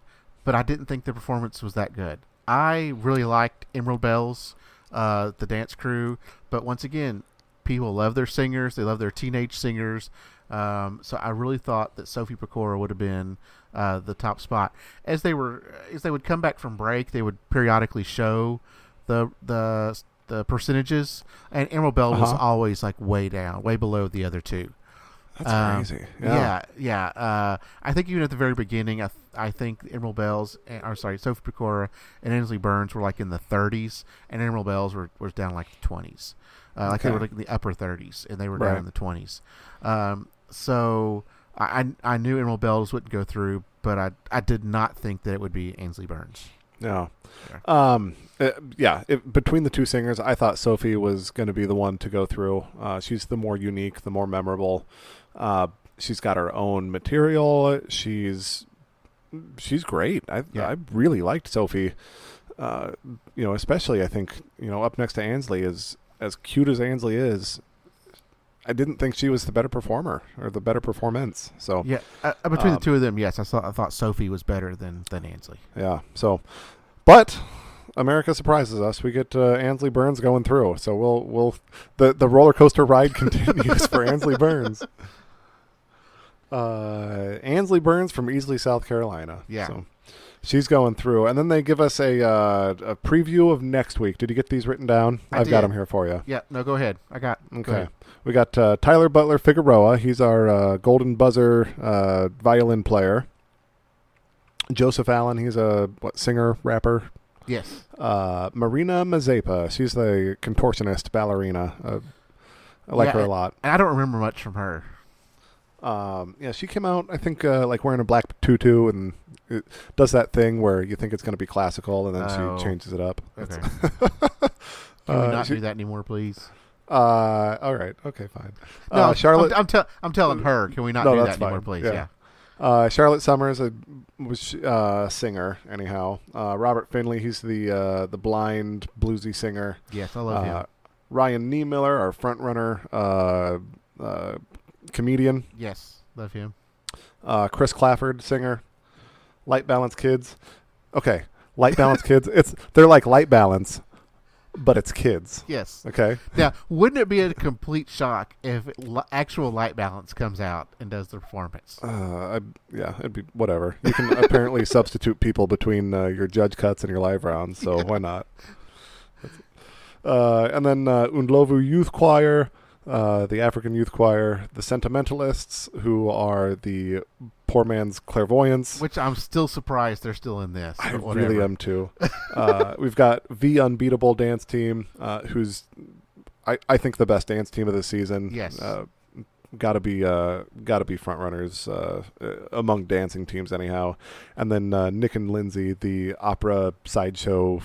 but I didn't think the performance was that good. I really liked Emerald Bell's, the dance crew, but once again, people love their singers. They love their teenage singers. So I really thought that Sophie Pecora would have been the top spot. As they would come back from break, they would periodically show the percentages, and Emerald Bell was always like way down, way below the other two. That's crazy. Yeah. I think even at the very beginning, I think Emerald Bells, Sophie Pecora and Ainsley Burns were like in the 30s, and Emerald Bells was down like the 20s. Like they were like in the upper 30s, and they were down in the 20s. So I knew Emerald Bells wouldn't go through, but I did not think that it would be Ainsley Burns. No. Between the two singers, I thought Sophie was going to be the one to go through. She's the more unique, the more memorable. She's got her own material. She's great. I really liked Sophie. Especially I think, up next to Ainsley, is as cute as Ainsley is. I didn't think she was the better performer or the better performance. So yeah, between the two of them, yes, I thought Sophie was better than Ainsley. Yeah. So, but America surprises us. We get Ainsley Burns going through. So the roller coaster ride continues for Ainsley Burns. Ainsley Burns from Easley, South Carolina. Yeah. So she's going through, and then they give us a preview of next week. Did you get these written down? I've got them here for you. Yeah. No, go ahead. Okay. We got Tyler Butler Figueroa. He's our golden buzzer violin player. Joseph Allen. He's a singer, rapper. Yes. Marina Mazepa. She's the contortionist ballerina. I like her a lot. And I don't remember much from her. She came out, I think, like wearing a black tutu, and it does that thing where you think it's going to be classical, and then she changes it up. Okay. Can we not do that anymore, please? All right. Okay, fine. No, Charlotte. I'm telling her. Can we not do that anymore, please? Yeah. Charlotte Summers was a singer, anyhow. Robert Finley, he's the blind bluesy singer. Yes, I love him. Ryan Niemiller, our front runner, comedian. Yes, love him. Chris Clafford, singer. Light Balance Kids. Okay, Light Balance Kids. They're like Light Balance, but it's kids. Yes. Okay. Now, wouldn't it be a complete shock if actual Light Balance comes out and does the performance? It'd be whatever. You can apparently substitute people between your judge cuts and your live rounds, so why not? And then Undlovu Youth Choir, the African Youth Choir, the Sentimentalists, who are the poor man's clairvoyants. Which I'm still surprised they're still in this. I really am too. We've got the Unbeatable Dance Team, who's I think the best dance team of the season. Yes. Gotta be front runners among dancing teams anyhow. And then Nick and Lindsay, the opera sideshow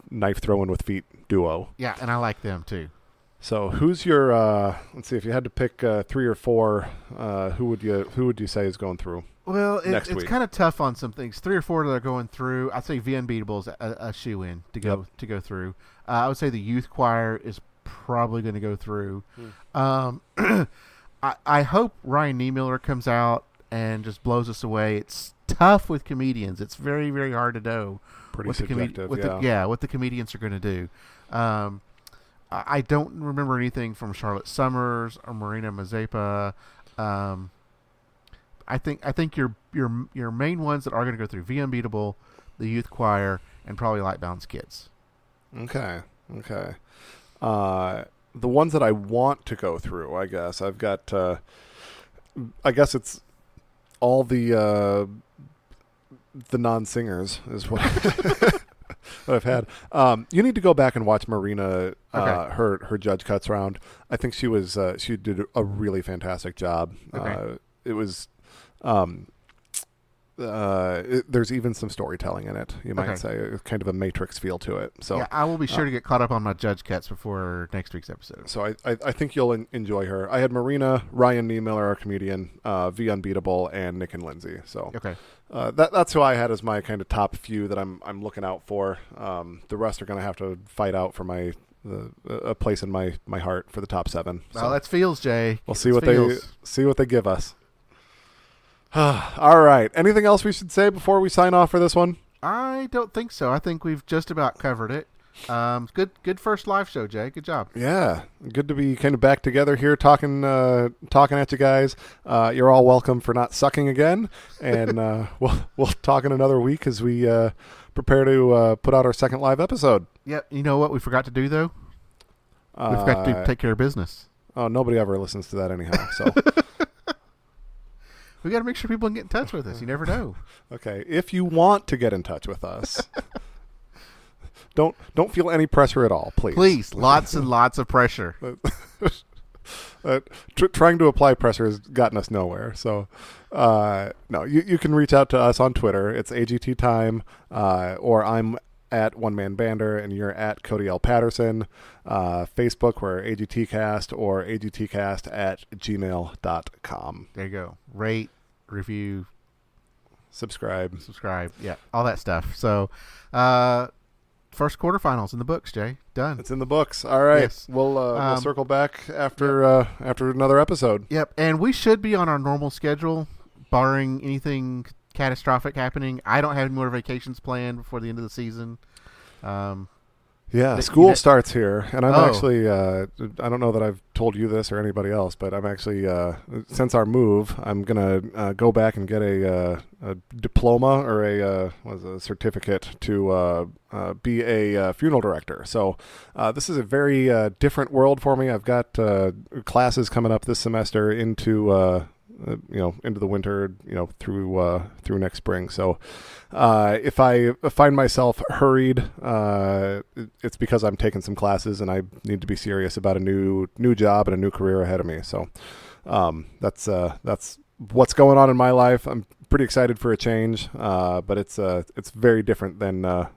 knife throwing with feet duo. Yeah, and I like them too. So who's your let's see, if you had to pick 3 or 4, who would you say is going through? Well, it's kind of tough on some things. 3 or 4 that are going through. I'd say The Unbeatable is a shoe-in to go through. I would say the Youth Choir is probably going to go through. I hope Ryan Niemiller comes out and just blows us away. It's tough with comedians. It's very, very hard to know Pretty what subjective, what the comedians are going to do. I don't remember anything from Charlotte Summers or Marina Mazepa. I think your main ones that are going to go through The Unbeatable, the Youth Choir, and probably Light Balance Kids. Okay. The ones that I want to go through, I guess I've got. I guess it's all the non-singers is what I've had. You need to go back and watch Marina her judge cuts round. I think she did a really fantastic job. Okay. It was there's even some storytelling in it, you might say, kind of a Matrix feel to it. So yeah, I will be sure to get caught up on my judge cuts before next week's episode. So I think you'll enjoy her. I had Marina, Ryan Niemiller, our comedian, The Unbeatable, and Nick and Lindsay. So that's who I had as my kind of top few that I'm looking out for. The rest are going to have to fight out for a place in my heart for the top 7. Well, that's feels, Jay. We'll see what they give us. All right. Anything else we should say before we sign off for this one? I don't think so. I think we've just about covered it. Good first live show, Jay. Good job. Yeah, good to be kind of back together here, talking at you guys. You're all welcome for not sucking again, and we'll talk in another week as we prepare to put out our second live episode. Yep. You know what we forgot to do though? We forgot to take care of business. Oh, nobody ever listens to that anyhow. So we got to make sure people can get in touch with us. You never know. Okay, if you want to get in touch with us. Don't feel any pressure at all, please. Please, lots and lots of pressure. Trying to apply pressure has gotten us nowhere. So, no, you can reach out to us on Twitter. It's AGT Time, or I'm at One Man Bander, and you're at Cody L. Patterson. Facebook, we're AGTcast or agtcast@gmail.com. There you go. Rate, review, subscribe. Yeah, all that stuff. So, first quarterfinals in the books, Jay. Done. It's in the books. All right. Yes. We'll circle back after after another episode. Yep. And we should be on our normal schedule, barring anything catastrophic happening. I don't have any more vacations planned before the end of the season. School starts here, and I'm actually, I don't know that I've told you this or anybody else, but I'm actually, since our move, I'm going to go back and get a diploma or a certificate to be a funeral director. So this is a very different world for me. I've got classes coming up this semester into into the winter, through next spring. So if I find myself hurried, it's because I'm taking some classes and I need to be serious about a new job and a new career ahead of me. So that's what's going on in my life. I'm pretty excited for a change, but it's very different than the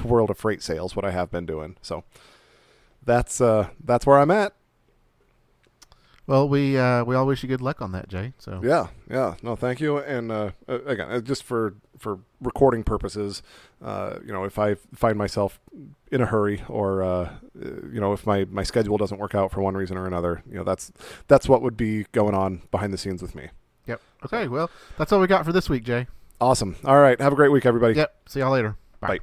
world of freight sales, what I have been doing. So that's where I'm at. Well, we all wish you good luck on that, Jay. So yeah, no, thank you. And again, just for recording purposes, if I find myself in a hurry or if my schedule doesn't work out for one reason or another, that's what would be going on behind the scenes with me. Yep. Okay. Well, that's all we got for this week, Jay. Awesome. All right. Have a great week, everybody. Yep. See y'all later. Bye.